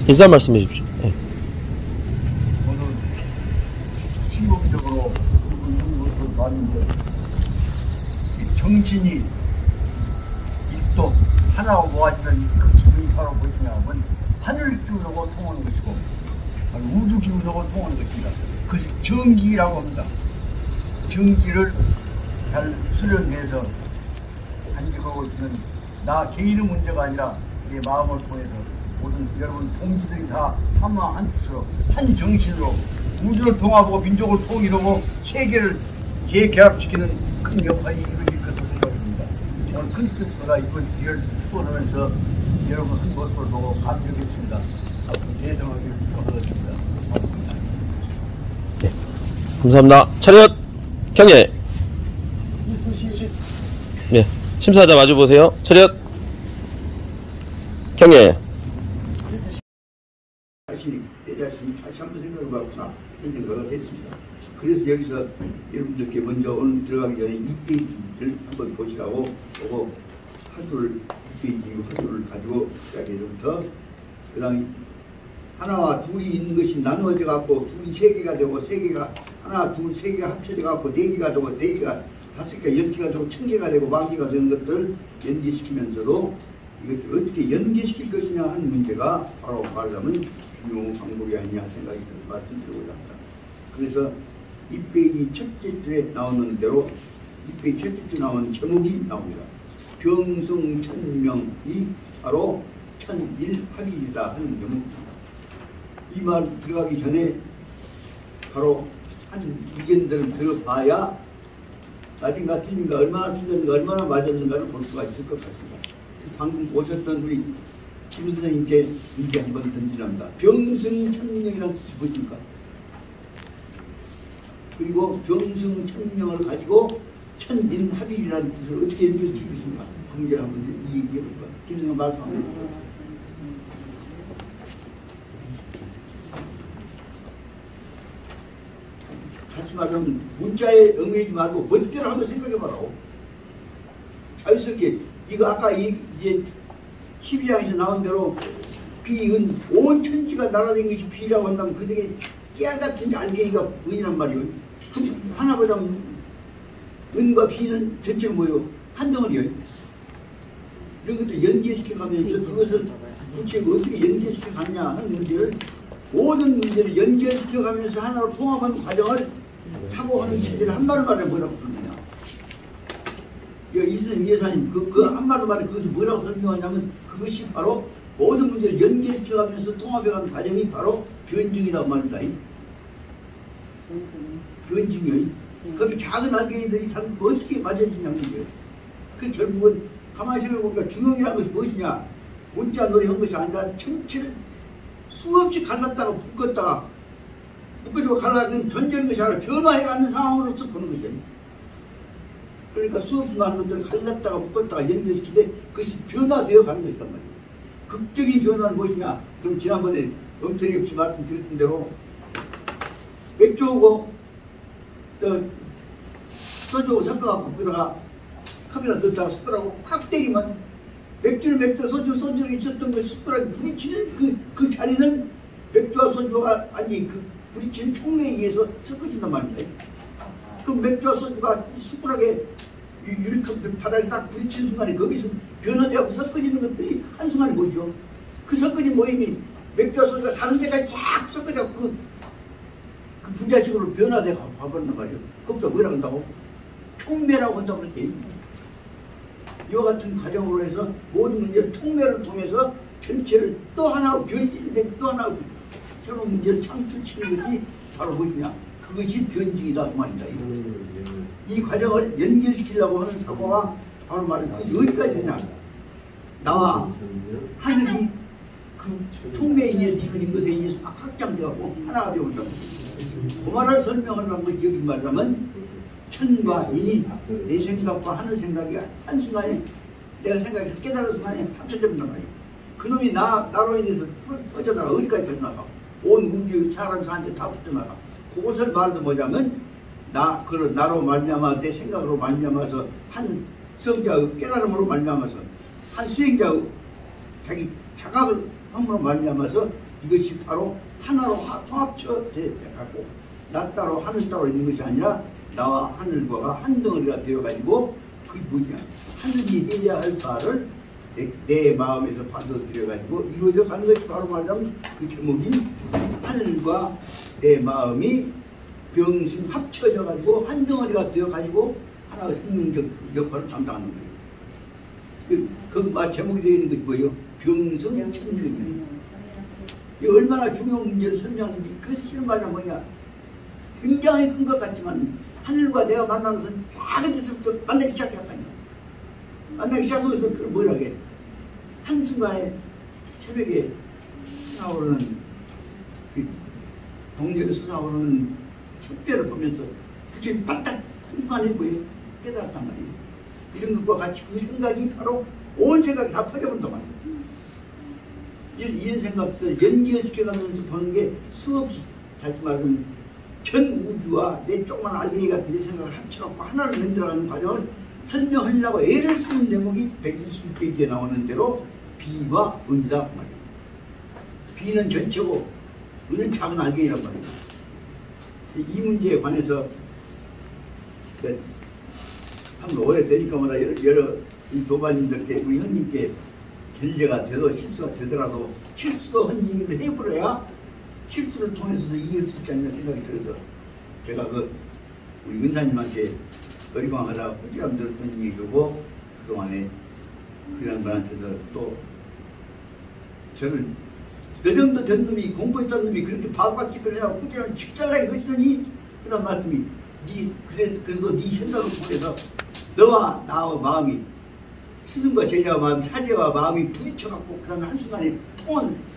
인사 말씀해 주십시오. 네. 저는 신공적으로 있는 것을 봤는데 정신이 입도 하나가 모아지면 그 기분이 바로 무엇이냐면 하늘 기운하고 통하는 것이고 우주 기운하고 통하는 것입니다. 그것이 정기라고 합니다. 정기를 잘 수련해서 간직하고 있는 나 개인의 문제가 아니라 내 마음을 통해서 모든 여러분 동지들이 다 하나 한 뜻으로 한 정신으로 우주를 통합하고 민족을 통일하고 세계를 재결합시키는 큰 역할이 이루어질 것으로 생각합니다. 저는 큰 뜻보다 이번 기회를 축원하면서 여러분 한 모습을 보고 감격했습니다. 앞으로 대성하기를 축원하겠습니다. 고맙습니다. 네, 감사합니다. 차렷 경례. 네, 심사자 마주 보세요. 차렷 경례. 내 자신이 다시 한번 생각해봤구나 이런 생각을 했습니다. 그래서 여기서 여러분들께 먼저 오늘 들어가기 전에 2페이지를 한번 보시라고 보고 화두를 2페이지 화두를 가지고 시작해서부터 그 다음에 하나와 둘이 있는 것이 나누어져 갖고 둘이 세 개가 되고 세 개가 하나 둘 세 개가 합쳐져 갖고 네 개가 되고 네 개가 다섯 개 10개가 되고 1000개가 되고 만 개가 되는 것들을 연계시키면서도 이것을 어떻게 연계시킬 것이냐 하는 문제가 바로 말하자면 중요 방법이 아니냐 생각이 들어서 말씀드리고자 합니다. 그래서 2페이지 첫째 줄에 나오는 대로 2페이지 첫째 줄에 나오는 제목이 나옵니다. 병성천명이 바로 천일합이다 하는 제목입니다. 이 말 들어가기 전에 바로 한 의견들을 들어봐야 맞은가 틀린가 얼마나 틀렸는가 얼마나 맞았는가를 볼 수가 있을 것 같습니다. 방금 오셨던 우리 김 선생님께 문제 한번 던지랍니다. 병승천명이라는 뜻이 무엇입니까? 그리고 병승천명을 가지고 천인합일이라는 뜻을 어떻게 연결시킬 것인가? 그 문제를 한번 얘기해 볼까? 김 선생님 말씀하세요. 다시 말하면 문자에 응하지 말고 멋대로 한번 생각해봐라고. 자유스럽게 이거 아까 이제 12장에서 나온 대로 비은 온 천지가 날아다니는 것이 비라고 한다면 그 중에 깨알같은 알갱이가 은이란 말이에요. 그럼 하나 보자면 은과 비는 전체가 뭐예요? 한 덩어리예요. 이런 것도 연계시켜가면서 그것을 도대체 어떻게 연계시켜가느냐 하는 문제를 모든 문제를 연결시켜가면서 하나로 통합하는 과정을 사고하는 시대를 한마디만에 뭐라고 부르느냐. 이스님 예사님 그 한마디만에 그것을 뭐라고 설명하냐면 그것이 바로 모든 문제를 연결시켜가면서 통합해가는 과정이 바로 변증이라고 말합니다. 변증이요. 거기 작은 알갱이들이 참 어떻게 맞아지냐는 거예요. 그 결국은 가만히 생각해보니까 중용이라는 것이 무엇이냐. 문자 놀이 한 것이 아니라 전체를 수없이 갈랐다가 묶었다가 묶어주고 갈라는 전제인 것이 아니라 변화해가는 상황으로서 보는 것이에요. 그러니까 수없이 많은 것들을 갈랐다가 묶었다가 연결시키되 그것이 변화되어 가는 것이란 말이에요. 극적인 변화는 무엇이냐. 그럼 지난번에 엉터리 없이 말씀드렸던 대로 맥주하고 소주하고 섞어갖고 거기다가 컵에다 넣었다가 숟가락으로 콱 때리면 맥주를 소주를 있었던 것이 숟가락이 부딪히는 그 자리는 맥주와 소주가 아니 그 부딪히는 촉매에 의해서 섞어진단 말입니다. 그럼 맥주와 소주가 숟가락에 유리컵 바닥에 딱 부딪히는 순간에 거기서 변화되고 섞어지는 것들이 한순간에 보이죠. 그 섞어진 모임이 맥주와 소주가 다른 데까지 쫙 섞어져 그 분자식으로 변화되고 가버린단 말이에요. 그것도 뭐라고 한다고? 촉매라고 한다고 그랬지. 이와 같은 과정으로 해서 모든 문제를 촉매를 통해서 전체를 또 하나 변질된 또 하나 새로운 문제를 창출시키는 것이 바로 무엇이냐. 그것이 변증이다 그 말입니다. 이 과정을 연결시키려고 하는 사고가 바로 말은 그 어디까지냐. 나와 하늘이 그 촉매에 의해서 이루어진 것에 의해서 막 확장되고 하나가 되어온다고. 그 말을 설명하려는 것이 여기 말하자면 천과 인이 내 생각과 하늘 생각이 한순간에 내가 생각해서 깨달은 순간에 합쳐진단 말이에요. 그놈이 나로 인해서 퍼져나가 어디까지 퍼져나가. 온 우주의 사람한테 다 퍼져나가. 그것을 말도 뭐냐면 나로 말미암아 내 생각으로 말미암아서 한 성자의 깨달음으로 말미암아서 한 수행자의 자기 자각을 함으로 말미암아서 이것이 바로 하나로 통합쳐 돼갖고 나 따로 하늘 따로 있는 것이 아니라 나와 하늘과가 한 덩어리가 되어가지고 그게 뭐냐, 하늘이 해야 할 바를 내 마음에서 받아들여가지고 이루어져 가는 것이 바로 말하자면 그 제목이 하늘과 내 마음이 병신 합쳐져 가지고 한 덩어리가 되어 가지고 하나의 생명적 역할을 담당하는 거예요. 그 제목이 되어 있는 것이 뭐예요? 병성 천명이에요. 이 얼마나 중요한 문제를 설명하는지 그 실마가 뭐냐, 굉장히 큰 것 같지만 하늘과 내가 만나면서 작은 데서부터 만나기 시작했거든요. 만나기 시작하면서 그걸 뭐라 해? 한순간에 새벽에 솟아오르는 그 동력이 솟아오르는 촛대를 보면서 그게 바짝 한순간에 뭐예요? 깨달았단 말이에요. 이런 것과 같이 그 생각이 바로 온 생각이 다 터져본단 말이에요. 이런 생각들 연결시켜가면서 보는 게 수없이, 다시 말하면 전 우주와 내 조그만 알갱이 같은 내 생각을 합쳐갖고 하나를 만들어가는 과정을 설명하려고 애를 쓰는 대목이 120페이지에 나오는 대로 비와 은이다 그 말이에요. 비는 전체고 은은 작은 알갱이란 말이에요. 이 문제에 관해서 참 오래되니까 뭐라 여러 이 도반님들께 우리 형님께 결례가 돼도 실수가 되더라도 실수한 얘기를 해버려야 실수를 통해서도 이해할 수 있지 않냐 생각이 들어서 제가 우리 은사님한테 어리광하다가 꾸지람 들었던 얘기고 그동안에 그 양반한테서 또 저를 너 정도 된 놈이 공부했던 놈이 그렇게 바보같이 그래야 꾸지람 직잘나게 하시더니 그 다음 말씀이 그래도 네 생각을 통해서 너와 나와 마음이 스승과 제자와 마음, 사제와 마음이 부딪혀갖고 그 다음에 한순간에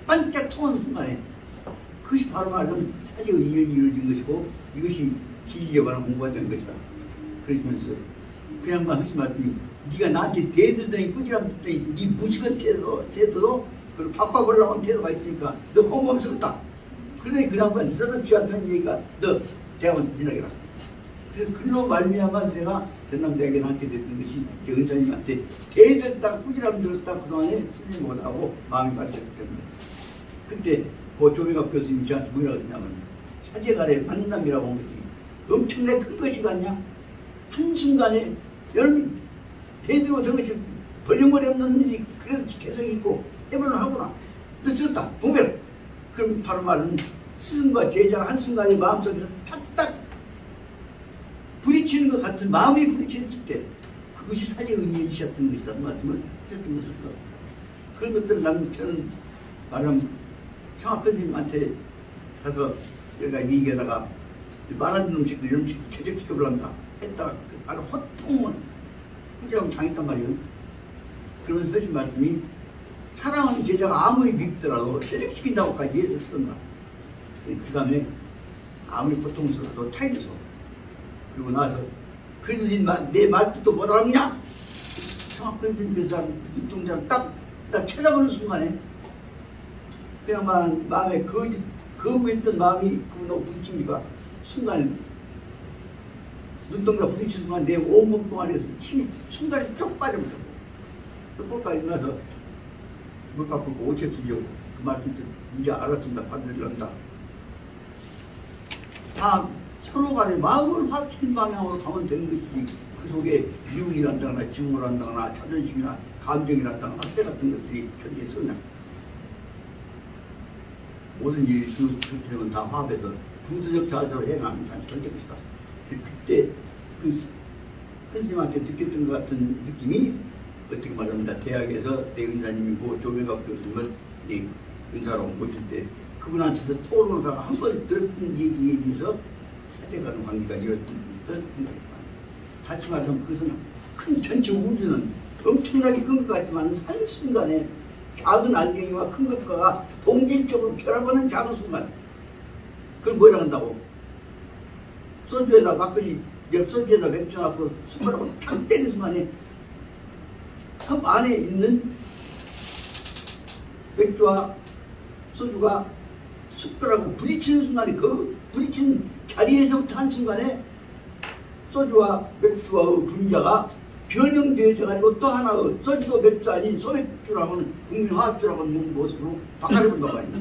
반짝 통한 순간에 그것이 바로 말하자면 사제의 인연이 이루어진 것이고 이것이 기기개발한 공부가 된 것이다. 그러시면서 그 양반 하신 말씀이 네가 나한테 대들더니 꾸지람 듣더니 네 무식한 태도도 그걸 바꿔보려고 하는 태도가 있으니까 너 공부하면 쓰겠다. 그러더니 그 양반 쓰럽지 않다는 얘기가 너 대학원 진학해라. 그래서 글로 말미암아서 제가 전남대학에 나한테 됐던 것이 은사님한테 대들다 꾸지람 들었다 그동안에 선생님하고 나하고 마음이 맞췄기 때문에 그때 그 조백학 교수님이 저한테 뭐라고 했냐면 사제간의 만남이라고 한 것이 엄청나게 큰 것이 같냐? 한순간에 여러분 대들고 저 것이 벌렁거리 없는 일이 그래도 개성이 있고 해보는 하구나. 너 쓰었다. 분별. 그럼 바로 말은 스승과 제자가 한순간에 마음속에서 탁탁 부딪히는 것 같은 마음이 부딪혔을 때 그것이 사제의 의미이셨던 것이다. 그 말씀을 하셨던 것을 그런 것들을 저는 말하면 청학근 스님한테 가서 여기가 얘기하다가 말하는 음식도 이런 음식 퇴적시켜보란다 했다가 바로 호통을 꾸지람 당했단 말이에요. 그러면서 하신 말씀이 사랑하는 제자가 아무리 밉더라도 퇴적시킨다고까지 해서 쓰던가. 그 다음에 아무리 고통스러워도 타이르서 그리고 나서 그래도 내 말뜻도 못 알았냐? 청학근 스님께서 눈동자를 딱 쳐다보는 순간에 그냥 마음에 거부했던 마음이 그 부딪히니까 순간에 눈동자 부딪힌 순간 내 온몸 동안에서 힘이 순간에 쭉 빠져버렸고 또 일어나서 물 갖고 오체 주려고 그 말씀 이제 알았습니다. 받으려한다. 다 서로 간에 마음을 합시킨 방향으로 가면 되는 것이지 그 속에 미움이란다거나 증오란다거나 자존심이나 감정이란다거나 학대 같은 것들이 존재해 있었냐. 모든 일이 그렇게 다 화합해서 중도적 자세로 행하면 다 결될 것이다. 그때 그 선생님한테 느꼈던 것 같은 느낌이 어떻게 말합니다. 대학에서 내 은사님이고 조백학 교수님을 내 은사로 모실 때 그분한테서 토론을 하고 한 번 들었던 얘기에 의해서 사제간의 관계가 이뤘던 생각이 다시 말하면 그것은 큰 전체 우주는 엄청나게 큰 것 같지만 한순간에 작은 알갱이와 큰 것과 동질적으로 결합하는 작은 순간 그걸 뭐라 한다고? 소주에다 막걸리 옆 소주에다 맥주 넣고 숟가락으로 탁 때리는 순간에 컵 안에 있는 맥주와 소주가 숟가락으로 부딪히는 순간에 그 부딪힌 자리에서부터 한순간에 소주와 맥주와의 분자가 변형되어져 가지고 또 하나의 소주도 맥주 아닌 소맥주라고는 국민화합주라고 하는 모습으로 바꿔본단 말입니다.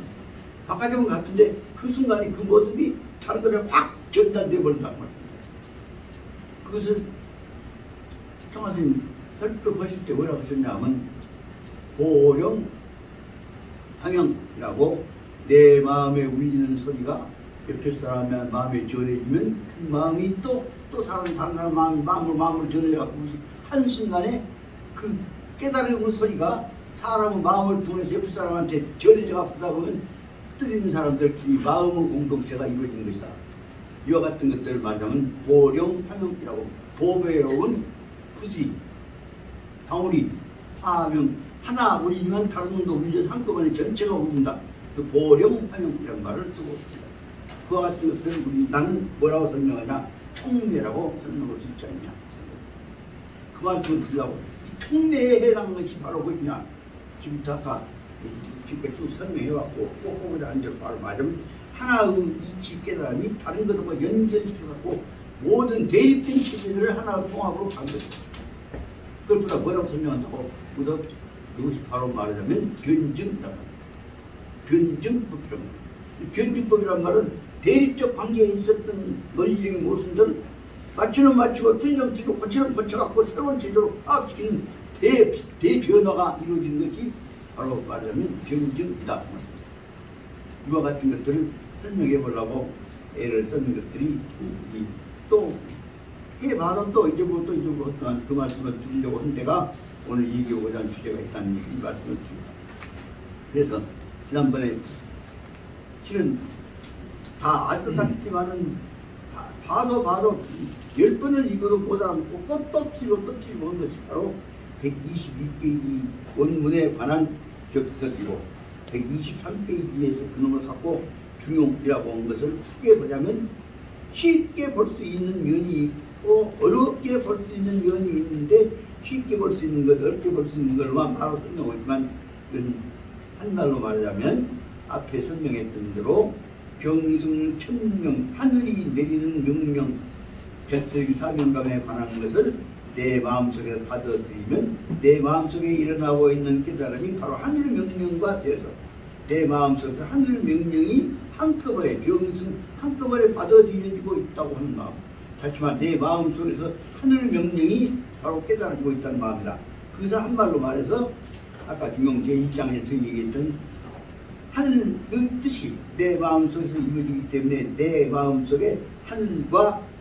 바깥에만 같은데 그 순간에 그 모습이 다른 것에 확 전달돼 버린단 말이에요. 그것을 청하스님 설법하실 때 뭐라고 하셨냐면 보령 항영이라고 내 마음에 울리는 소리가 옆에 사람의 마음에 전해지면 그 마음이 또 다른 사람 마음으로 전해져갖고 한순간에 그 깨달음의 소리가 사람의 마음을 통해서 옆에 사람한테 전해져갖고 그러다 보면 들리는 사람들끼리 마음의 공동체가 이루어진 것이다. 이와 같은 것들을 말하면 보령 항영이라고 보배로운 구지 방울이 하명 하나 울리면 다른 놈도 울려서 한꺼번에 전체가 울린다. 그 보령 항영이라는 말을 쓰고 있습니다. 그와 같은 것들을 나는 뭐라고 설명하냐? 총매라고 설명할 수 있지 않냐? 그만큼 드리려고 이 총매에 해당하는 것이 바로 뭐냐? 지금부터 아까 지금까지 쭉 설명해왔고 꼭꼭을 앉아서 바로 맞으면 하나의 이치 깨달음이 다른 것과 연결시켜갖고 모든 대립된 체제들을 하나의 통합으로 간 것이다. 그걸 보다 뭐라고 설명한다고? 보다 이것이 바로 말하자면 변증이다. 변증법이란 말이야. 변증법이란 말은 대립적 관계에 있었던 논리적인 모순들을 맞추는 맞추고 틀리는 틀리고 고치는 고쳐갖고 새로운 제도로 합시키는 대변화가 이루어지는 것이 바로 말하자면 변증이다. 이와 같은 것들을 설명해 보려고 애를 쓰는 것들이 또 해봐도 또 잊어보고 그 말씀을 드리려고 한 데가 오늘 얘기하고자 하는 주제가 있다는 얘기를 말씀을 드립니다. 그래서 지난번에 실은 다 알 것 같지만은 바로 10번을 읽어도 못 알아듣고 또 틀리고 한 것이 바로 122페이지 원문에 관한 격설이고 123페이지에서 그놈을 갖고 중용이라고 한 것을 크게 보자면 쉽게 볼 수 있는 면이 있고 어렵게 볼 수 있는 면이 있는데 쉽게 볼 수 있는 것, 어렵게 볼 수 있는 것만 바로 설명하지만 한말로 말하자면 앞에 설명했던 대로 병승 천명 하늘이 내리는 명령 뱃들기 사명감에 관한 것을 내 마음속에 받아들이면 내 마음속에 일어나고 있는 깨달음이 바로 하늘 명령과 되어서 내 마음속에 하늘 명령이 한꺼번에 병승 한꺼번에 받아들여지고 있다고 하는 마음. 하지만 내 마음속에서 하늘 명령이 바로 깨달고 있다는 마음이다. 그것을 한말로 말해서 아까 중용 제1장에서 얘기했던 하늘의 뜻이 내 마음속에서 이루어지기 때문에 내 마음속에 하늘과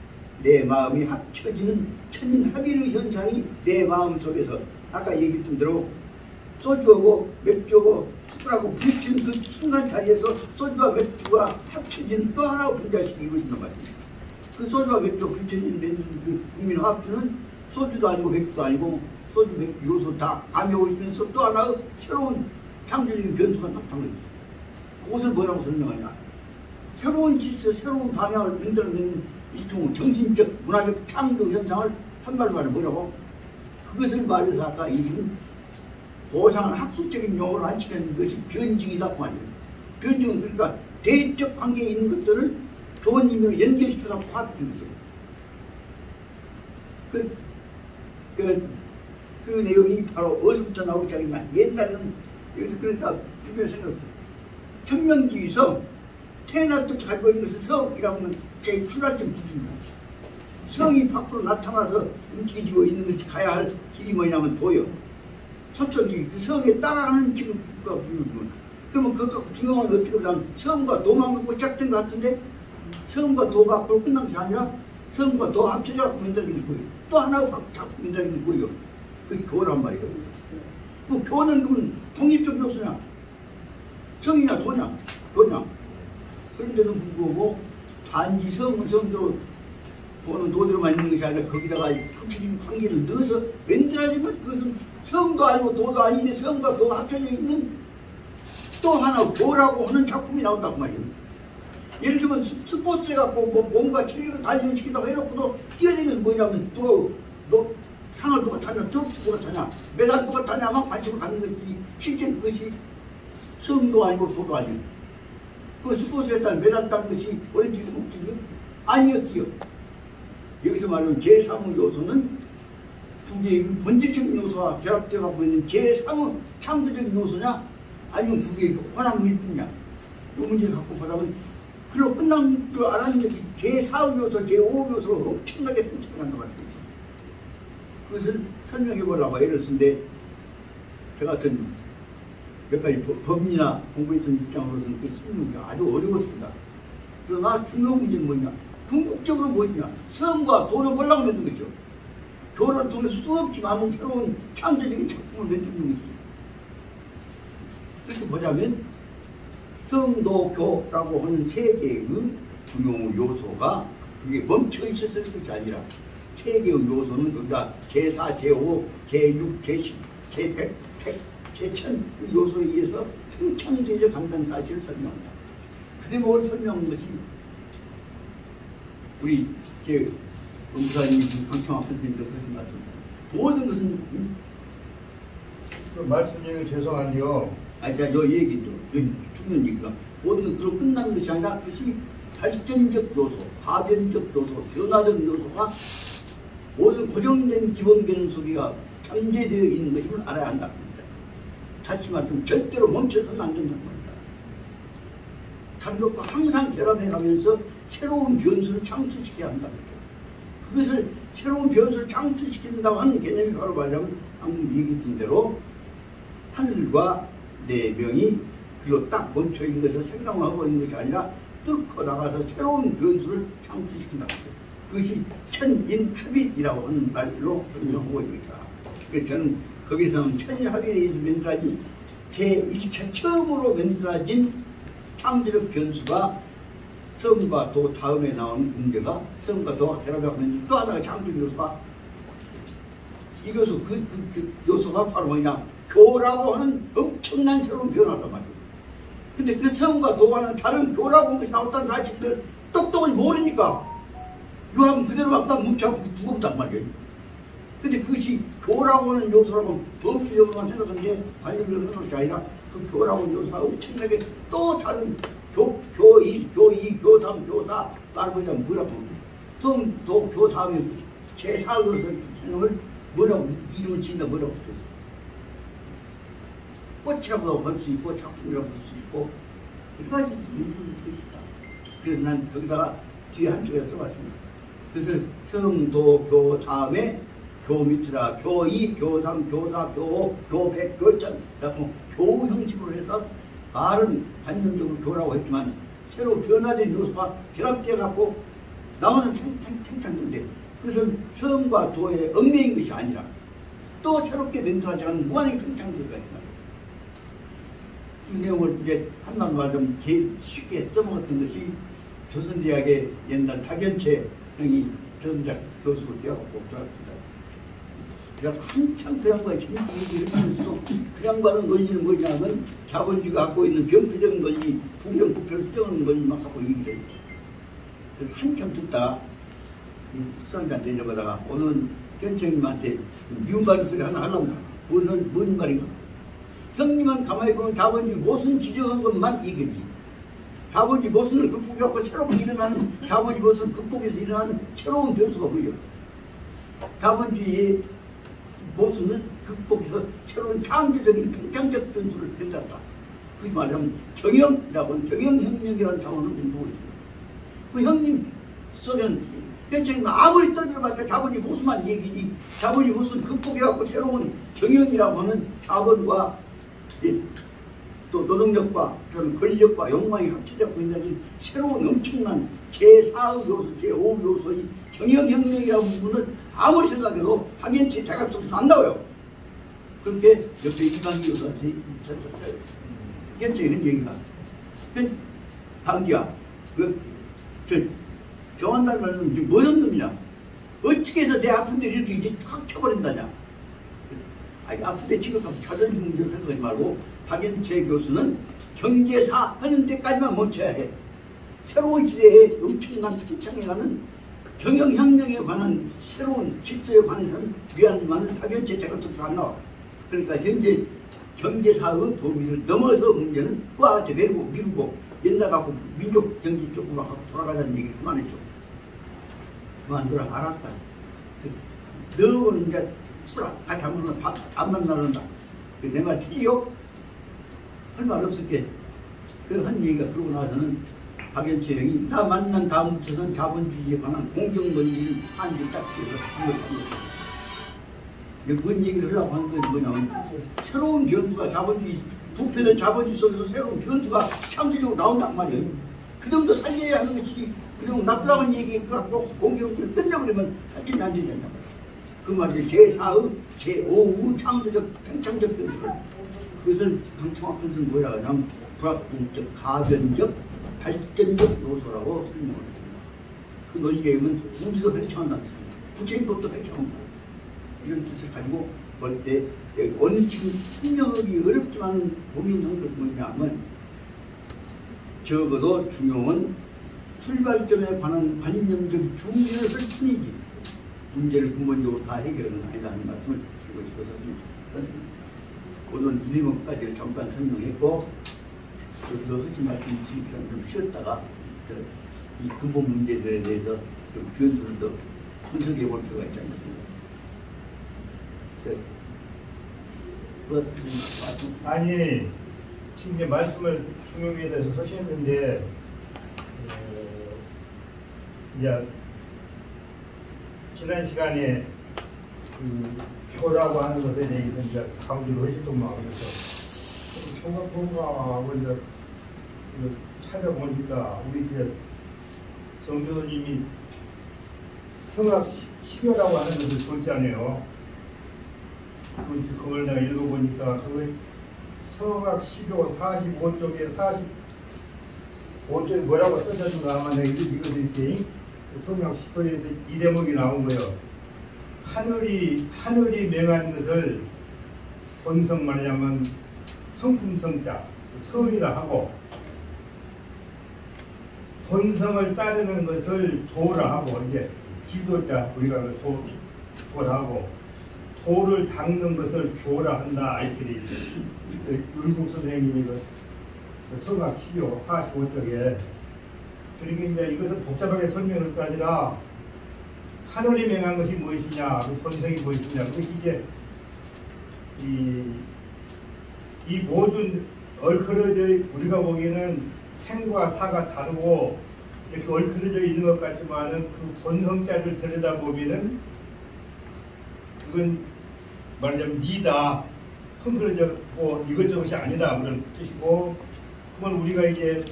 내 마음이 합쳐지는 천인합일의 현상이 내 마음속에서 아까 얘기했던 대로 소주하고 맥주하고 숯하고 부딪힌 그 순간 자리에서 소주와 맥주가 합쳐진 또 하나의 분자식이 이루어진단 말이에요. 그 소주와 맥주가 부딪혀진 그 국민화합주는 소주도 아니고 맥주도 아니고 소주, 맥주 요소 다 가미하고 있으면서 또 하나의 새로운 창조적인 변수가 나타나는 거죠. 그것을 뭐라고 설명하냐? 새로운 질서, 새로운 방향을 만들어내는 일종의 정신적, 문화적 창조 현상을 한말로 말해 뭐라고? 그것을 말해서 아까 얘기는 고상한 학술적인 용어로 안 치는 것이 변증이다 그 말이에요. 변증은 그러니까 대립적 관계에 있는 것들을 좋은 의미로 연결시켜서 화합하는 것이에요. 그 내용이 바로 어디서부터 나오기 시작했냐? 옛날에는 여기서 그러니까 주변 생각 천명지에서 태어날 때 가지고 있는 것은 성이라고 하는 제 출발점 기준이에요. 성이 밖으로 나타나서 움직이고 있는 것이 가야 할 길이 뭐냐면 도요. 소천지 그 성에 따라가는 지금 그러면 그 갖고 중요한 건 어떻게 보면 성과 도만 갖고 시작된 것 같은데 성과 도가 앞으로 끝난 것이 아니라 성과 도 합쳐져 갖고 만들어진 거예요. 또 하나가 자꾸 만들어진 거예요. 그게 교란 말이에요. 그 교는 그러면 독립적 요소냐? 성이냐 도냐? 도냐? 그런데도 불구하고 단지 성대로 보는 도대로만 있는 것이 아니라 거기다가 흑체적인 관계를 넣어서 만들어지면 그것은 성도 아니고 도도 아닌데 성과 도가 합쳐져 있는 또 하나 교라고 하는 작품이 나온다고 말이에요. 예를 들면 스포츠 해갖고 몸과 체력을 단련시킨다고 해놓고도 뛰어내는 뭐냐면 누가 너 상을 누가 타냐, 트로피 누가 타냐, 메달 누가 타냐만 관심을 갖는 것이 실제 그것이 성도 아니고 도도 아니에요. 그 스포츠 했다는 메달 따는 것이 올림픽도 목적이요? 아니었지요. 여기서 말하는 제3의 요소는 두 개의 본질적인 요소와 결합되어 갖고 있는 제3의 창조적인 요소냐 아니면 두 개의 혼합일 뿐이냐. 이 문제를 갖고 보자면 그걸로 끝난 줄 알았는데 제4의 요소, 제5의 요소를 엄청나게 생각한단 말이죠. 그것을 설명해 보려고 애를 쓴데 저 같은 몇 가지 법리나 공부했던 입장으로서는 그 설명이 아주 어려웠습니다. 그러나 중요한 문제는 뭐냐? 궁극적으로 무엇이냐? 성과 돈을 몰라고 만든 거죠. 교를 통해서 수없이 많은 새로운 창조적인 작품을 만드는 거죠. 그렇게 보자면 성도교라고 하는 세 개의 중요 요소가 그게 멈춰 있었을 것이 아니라 세 개의 요소는 그러니까 제4, 제5, 제6, 제10, 제100, 제1000 그 요소에 의해서 팽창되어 간다는 사실을 설명합니다. 그 대목을 설명한 것이 우리 공사님 강청학 선생님께서 하신 말씀입니다. 모든 것은 그 말씀 중에 죄송한데요. 저 얘기죠. 중요한 얘기가 모든 것으로 끝나는 것이 아니라 그것이 발전적 요소, 가변적 요소, 변화적 요소가 모든 고정된 기본 변수기가 잠재되어 있는 것임을 알아야 한다는 겁니다. 다시 말하면 절대로 멈춰서는 안 된다는 겁니다. 다른 것과 항상 결합해가면서 새로운 변수를 창출시켜야 한다는 거죠. 그것을 새로운 변수를 창출시킨다고 하는 개념이 바로 말하자면 방금 얘기했던 대로 하늘과 내 명이 그리고 딱 멈춰 있는 것을 생각하고 있는 것이 아니라 뚫고 나가서 새로운 변수를 창출시킨다는 거죠. 그것이 천인합일이라고 하는 말로 설명하고 있습니다. 그래서 저는 거기서는 천인합일에 의해서 만들어진 제1차 처음으로 만들어진 창조적 변수가 성과 도 다음에 나오는 문제가 성과 도가 결합하면 또 하나의 창조적 요소가 이 요소 그 요소가 바로 뭐냐 교라고 하는 엄청난 새로운 변화란 말이에요. 근데 그 성과 도와는 다른 교라고 하는 것이 나왔다는 사실을 똑똑히 모르니까 요하면 그대로 막 멈춰갖고 죽어본단 말이에요. 근데 그것이 교라고 하는 요소라고 범주적으로만 생각하는데 관념적으로 생각한 것이 아니라 그 교라고 하는 요소가 엄청나게 또 다른 교1, 교2, 교3, 교4 말하자면 뭐라고 처음 교3의 제4의 생각을 뭐라고 이름을 지은다 뭐라고 했어요. 꽃이라고 할 수 있고 작품이라고 할 수 있고 여러 가지 있다. 그래서 난 거기다가 뒤에 한쪽에 써봤습니다. 그래서 성도 교 다음에 교 밑이라 교2, 교3, 교4, 교5, 교100, 교1000 라고 교 형식으로 해서 말은 관념적으로 교라고 했지만 새로 변화된 요소가 결합되어 갖고 나오는 팽창인데 그것은 성과 도의 얽매인 것이 아니라 또 새롭게 만들어지 않은 무한히 팽창되어가 있다. 그 내용을 이제 한마디로 말하면 제일 쉽게 써먹었던 것이 조선대학의 옛날 박연채 형이 조선대학 교수로 되어갖고 들어갔습니다. 그래서 한참 그 양반이 재밌게 얘기를 하면서도 그 양반은 논리는 뭐냐면 자본주의가 갖고 있는 병폐적인 논리, 부정부패를 수정하는 논리만 갖고 얘기를 해요. 그래서 한참 듣다 수상자한테 내려가다가 오늘 현청님한테 미움받은 소리 하나 하려고 뭔 말인가? 형님은 가만히 보면 자본주의 모순 지적한 것만 얘기지. 자본주의 모순을 극복해갖고 새롭게 일어나는 자본주의 모순 극복해서 일어나는 새로운 변수가 보여. 자본주의의 모순을 극복해서 새로운 창조적인 팽창적 변수를 만들었다. 그게 말하자면 정형이라고 하는 정형혁명이라는 차원을 연구하고 있습니다. 그 형님 소련 현장님 아무리 떠들어봤자 자본주의 모순만 얘기지 자본주의 모순 극복해갖고 새로운 정형이라고 하는 자본과 또 노동력과 권력과 욕망이 합쳐져 있는 새로운 엄청난 제4의 요소, 제5의 요소의 정형혁명이라는 부분을 아무리 생각해도 박연치 대각 속에서 안 나와요. 그렇게 옆에 이방기 요소한테 있었어요. 현재는 얘기가 방기야 정한다는 놈이 무슨 놈이냐? 어떻게 해서 내 아픈데 이렇게 이제 확 쳐버린다냐? 아니 아픈데 지금까지 자존심 문제를 생각하지 말고 박연채 교수는 경제사 하는 데까지만 멈춰야 해. 새로운 시대에 엄청난 팽창해가는 경영혁명에 관한 새로운 질서에 관해서는 위안만은 박연채 대각적으로 안 나와. 그러니까 현재 경제사의 범위를 넘어서 문제는 후아한테 미루고 옛날 갖고 민족 경제 쪽으로 갖고 돌아가자는 얘기를 그만했죠. 그만두라 알았다. 너는 이제 수라 같이 안 만나는다. 내 말 틀려? 할 말 없을게. 그 한 얘기가 그러고 나서는 박연채 형이 나 만난 다음부터는 자본주의에 관한 공정 논리를 한줄 딱 해서 이거 뭔 얘기를 하려고 하는 건 뭐냐면 새로운 변수가 자본주의 부패된 자본주의 속에서 새로운 변수가 창조적으로 나온단 말이에요. 그 정도 살려야 하는 것이 그리고 나쁘다는 얘기 갖고 공격을 끝내버리면 하여튼 안 되냐 그 말이 제4의 제5의 창조적 팽창적 변수를 그것을 강청학 변수는 뭐라 하냐면 불합공적 가변적 발전적 요소라고 설명을 했습니다. 그 논리에 의하면 우주도 팽창한다는 뜻입니다. 부처님법도 팽창한다. 이런 뜻을 가지고 볼 때 원칙은 설명하기 어렵지만 고민한 것은 뭐냐면 적어도 중용은 출발점에 관한 관념적 중지를 할 뿐이지 문제를 근본적으로 다 해결하는 아니라는 말씀을 드리고 싶어서 오늘 1번까지를 잠깐 설명했고 그래서 하신 말씀 좀 쉬었다가 이 근본 문제들에 대해서 좀 변수를 더 분석해 볼 필요가 있지 않습니까? 아니 지금 이제 말씀을 중용에 대해서 하셨는데 이제 지난 시간에 그 표라고 하는 것에 대해서 이제 강조를 하셨더만 그래서 총각본가하고 이제 찾아보니까 우리 이제 정교수님이 성악 10여라고 하는 것을 썼잖아요. 그걸 내가 읽어보니까 그걸 성악 10여 45쪽에 45쪽에 뭐라고 써졌는가 아마 내가 읽어드릴게. 성악 10호에서 이 대목이 나온 거예요. 하늘이 명한 것을 본성 말하자면 성품성자 성이라 하고 본성을 따르는 것을 도라 하고 이제 기도자 우리가 도라 하고 도를 닦는 것을 교라 한다. 이렇게 율국 선생님이 그 성악 10호 45쪽에 그러니까 이제 이것을 복잡하게 설명할 게 아니라 하늘이 명한 것이 무엇이냐, 그 본성이 무엇이냐, 그것이 이제 이 모든 얽혀져 우리가 보기에는 생과 사가 다르고 이렇게 얽혀져 있는 것 같지만은 그 본성자를 들여다보면은 그건 말하자면 미다, 흥그러졌고 이것저것이 아니다 그런 뜻이고 그건 우리가 이제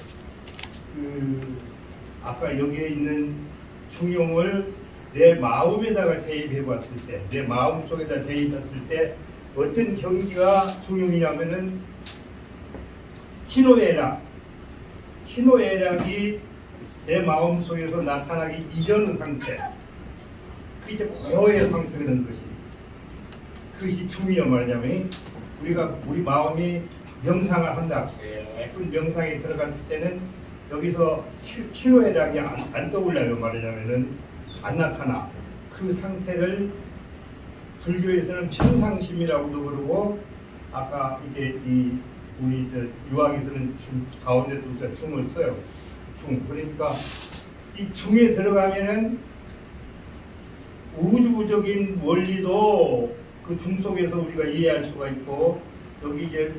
아까 여기에 있는 중용을 내 마음에다가 대입해 봤을 때, 내 마음 속에다 대입했을 때 어떤 경지가 중용이냐면은 희노애락이 내 마음 속에서 나타나기 이전의 상태, 그 이제 고요의 상태가 된 그것이 중이야 말하자면 우리 마음이 명상을 한다. 예쁜 명상에 들어갔을 때는 여기서 희노애락이 안 떠올라요 말하자면은 안 나타나. 그 상태를 불교에서는 평상심이라고도 그러고 아까 이제 우리 유학에서는 가운데도 중을 써요. 중. 그러니까 이 중에 들어가면은 우주적인 원리도 그 중 속에서 우리가 이해할 수가 있고 여기 이제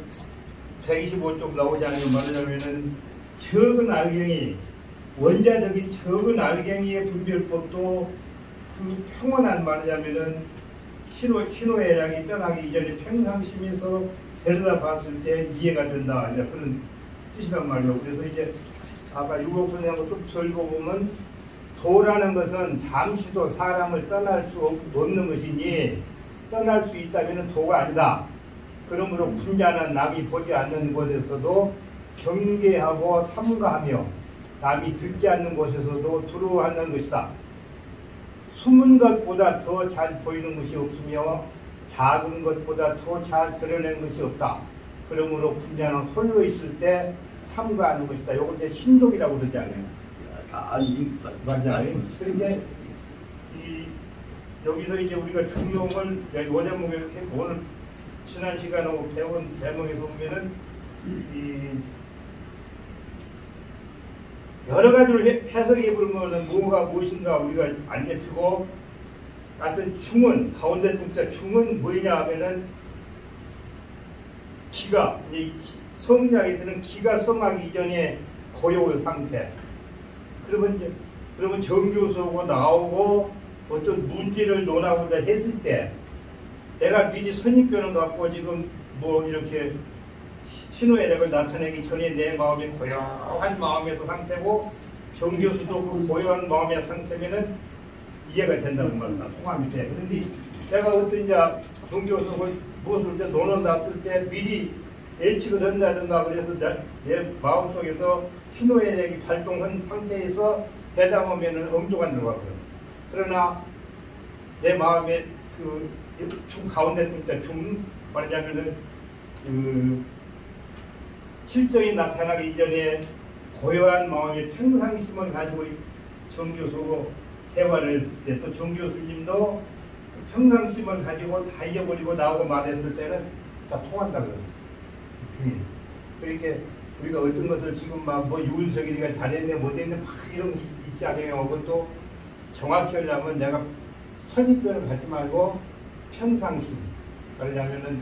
125쪽 나오지 않으면 말하자면은 적은 알갱이 원자적인 적은 알갱이의 분별법도 그 평온한 말하자면은 희노애락이 떠나기 이전에 평상심에서 데려다 봤을 때 이해가 된다. 이제 그런 뜻이란 말이에요. 그래서 이제 아까 유복 선생하고 좀 읽어보면 도라는 것은 잠시도 사람을 떠날 수 없는 것이니 떠날 수 있다면 도가 아니다. 그러므로 군자는 남이 보지 않는 곳에서도 경계하고 삼가하며 남이 듣지 않는 곳에서도 두려워하는 것이다. 숨은 것보다 더 잘 보이는 것이 없으며 작은 것보다 더 잘 드러낸 것이 없다. 그러므로 군자는 홀로 있을 때 삼가하는 것이다. 이걸 이제 신독이라고 그러지 않아요? 다 알지. 맞아요. 그런데 여기서 이제 우리가 중용을 요제목에 오늘 지난 시간하고 배운 대목에서 보면은 여러 가지로 해석해 보면 뭐가 무엇인가 우리가 안 잡히고 하여튼 중은 가운데 문자 중은 뭐냐 하면은 기가 이제 성리학에서는 기가 성하기 이전에 고요 상태. 그러면 정교수고 나오고 어떤 문제를 논하고자 했을 때 내가 미리 선입견을 갖고 지금 뭐 이렇게 신호애력을 나타내기 전에 내 마음이 고요한 마음의 상태고 정교수도 그 고요한 마음의 상태면은 이해가 된다고 말이야. 통합이 돼. 그런데 내가 어떤 이제 정교수고 무엇을 이제 논어놨을 때 미리 예측을 한다든가 그래서 내 마음속에서 신호애력이 발동한 상태에서 대담하면은 엉뚱한 들어가고요. 그러나 내 마음의 그 가운데 중 말하자면은 그 실정이 나타나기 이전에 고요한 마음의 평상심을 가지고 정교수고 대화를 했을 때 또 정교수님도 그 평상심을 가지고 다 잊어버리고 나오고 말했을 때는 다 통한다 그러지. 그러니까 우리가 어떤 것을 지금 막 뭐 유은석이가 잘했네 못했네 막 이런 게 있지 않아요. 그것도 정확히 하려면 내가 선입견을 갖지 말고 평상심 그러냐면은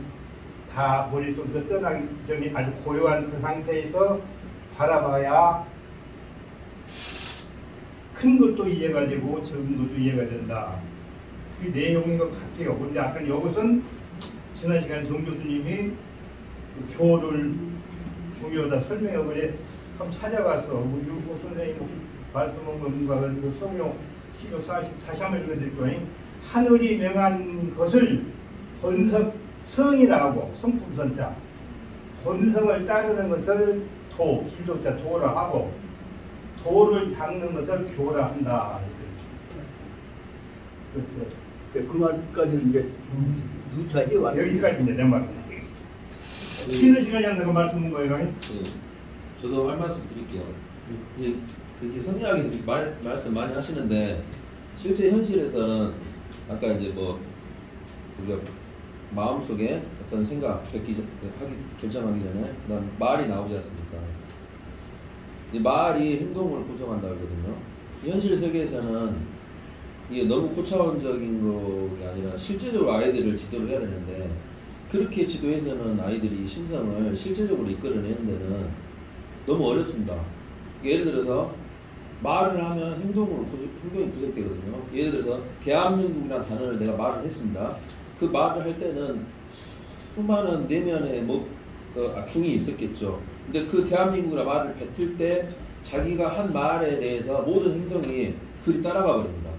다 머릿속에서 떠나기 전에 아주 고요한 그 상태에서 바라봐야 큰 것도 이해가 되고 적은 것도 이해가 된다. 그 내용인 것 같아요. 그런데 아까 이것은 지난 시간에 정 교수님이 그 교를 중요하다 설명을 그래 한번 찾아가서 우리 유 선생님 혹시 말씀한 건가 그 성경 12, 40 다시 한번 읽어드릴 거예요. 하늘이 명한 것을 성이라고 성품선자 본성을 따르는 것을 기독자 도라 하고 도를 닦는 것을 교라 한다. 그 말까지는 이제 누타이 왔 여기까지입니다. 내 말. 쉬는 시간이 안 나고 말씀한 거예요. 네. 저도 할 말씀 드릴게요. 그렇게 성리학에서 말씀 많이 하시는데 실제 현실에서는 아까 이제 뭐 우리가 마음속에 어떤 생각 결정하기 전에 그다음 말이 나오지 않습니까? 이 말이 행동을 구성한다 그러거든요. 현실 세계에서는 이게 너무 고차원적인 게 아니라 실제적으로 아이들을 지도를 해야 되는데 그렇게 지도해서는 아이들이 심성을 실제적으로 이끌어내는 데는 너무 어렵습니다. 예를 들어서 말을 하면 행동이 구색되거든요. 예를 들어서 대한민국이라는 단어를 내가 말을 했습니다. 그 말을 할 때는 수많은 내면의 중이 있었겠죠. 근데 그 대한민국이라는 말을 뱉을 때 자기가 한 말에 대해서 모든 행동이 그리 따라가 버립니다.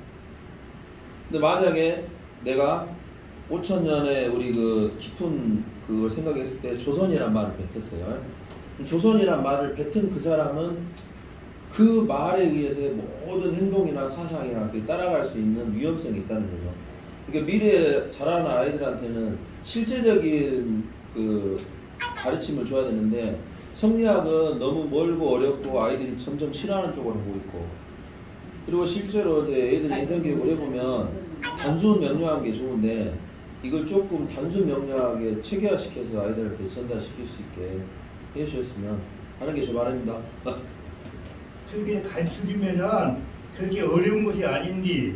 근데 만약에 내가 5천년에 우리 그 깊은 그걸 생각했을 때 조선이란 말을 뱉었어요. 조선이란 말을 뱉은 그 사람은 그 말에 의해서 모든 행동이나 사상이나 따라갈 수 있는 위험성이 있다는 거죠. 그러니까 미래에 자라는 아이들한테는 실제적인 그 가르침을 줘야 되는데 성리학은 너무 멀고 어렵고 아이들이 점점 싫어하는 쪽으로 하고 있고 그리고 실제로 애들 인생교육을 해보면 단순 명료한 게 좋은데 이걸 조금 단순 명료하게 체계화시켜서 아이들한테 전달시킬 수 있게 해주셨으면 하는 게 제 바람입니다. 그렇게 가르치면은 그렇게 어려운 것이 아닌데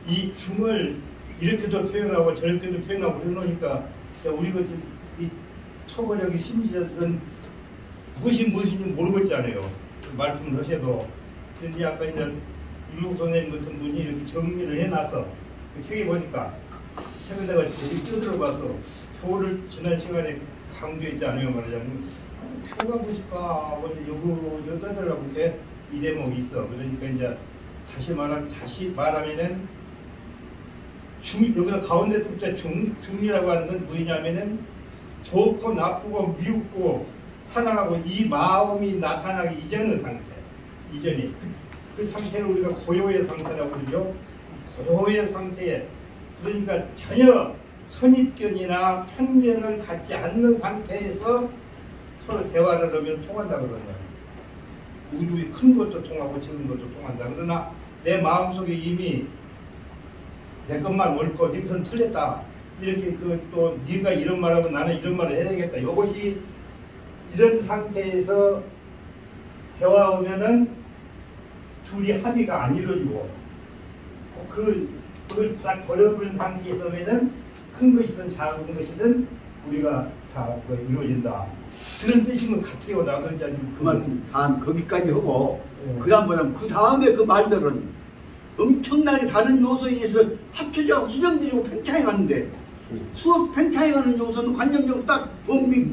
이 중을 이렇게도 표현하고 저렇게도 표현하고 그러니까 우리 같이 이 초보력이 심지어는 무엇인지 모르겠잖아요. 말씀을 하셔도. 근데 아까 이제 윤록 선생님 같은 분이 이렇게 정리를 해놔서 그 책에 보니까 책에다가 저기 뜯어봐서 교를 지난 시간에 강조했지 않아요. 말하자면 교가 무엇일까 근데 요거 저 떠들라고 이렇게 이 대목이 있어. 그러니까 이제 다시 말하면은 여기서 가운데 뚝자 중이라고 하는 건 뭐냐면은 좋고 나쁘고 미흡고 사랑하고 이 마음이 나타나기 이전의 상태. 이전이 그 상태를 우리가 고요의 상태라고 그러죠. 고요의 상태에 그러니까 전혀 선입견이나 편견을 갖지 않는 상태에서 서로 대화를 하면 통한다 그러는 거예요. 우주의 큰 것도 통하고 적은 것도 통한다. 그러나 내 마음속에 이미 내 것만 옳고 네 것은 틀렸다. 이렇게 또 네가 이런 말하면 나는 이런 말을 해야 되겠다. 이것이 이런 상태에서 대화하면은 둘이 합의가 안 이루어지고 그걸 딱 버려버린 상태에서는 큰 것이든 작은 것이든 우리가 다 이루어진다. 그런 뜻인 것 같아요. 나도 이제 그만큼 다 거기까지 하고 예. 그 다음에 그 말들은 엄청나게 다른 요소에 의해서 합쳐져 수정되고 팽창해 가는데 수업 팽창해 가는 요소는 관념적으로 딱 범위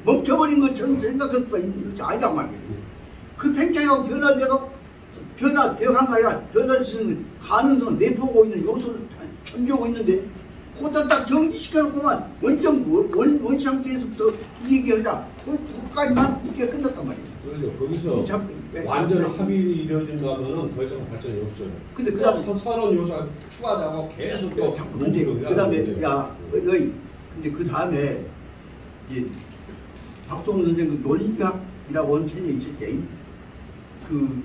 멈춰버린 것처럼 생각할 수가 있는 것이 아니단 말이에요. 그 팽창하고 변화되어 간 거 아니라 변화할 수 있는 가능성을 내포하고 있는 요소를 존재하고 있는데 그것을 딱 정지시켜놓고만 원 상태에서부터 얘기하자 그것까지만 이렇게 끝났단 말이에요. 그렇죠. 거기서 완전 합의를 이루어진다면 더 이상 발전이 없어요. 근데 그다음에 새로운 요소가 추가되고 계속 또 근데 그다음에 야 너희 근데 그 다음에 이제 박동훈 선생 그 논리학이라고 하는 책이 있을 때 그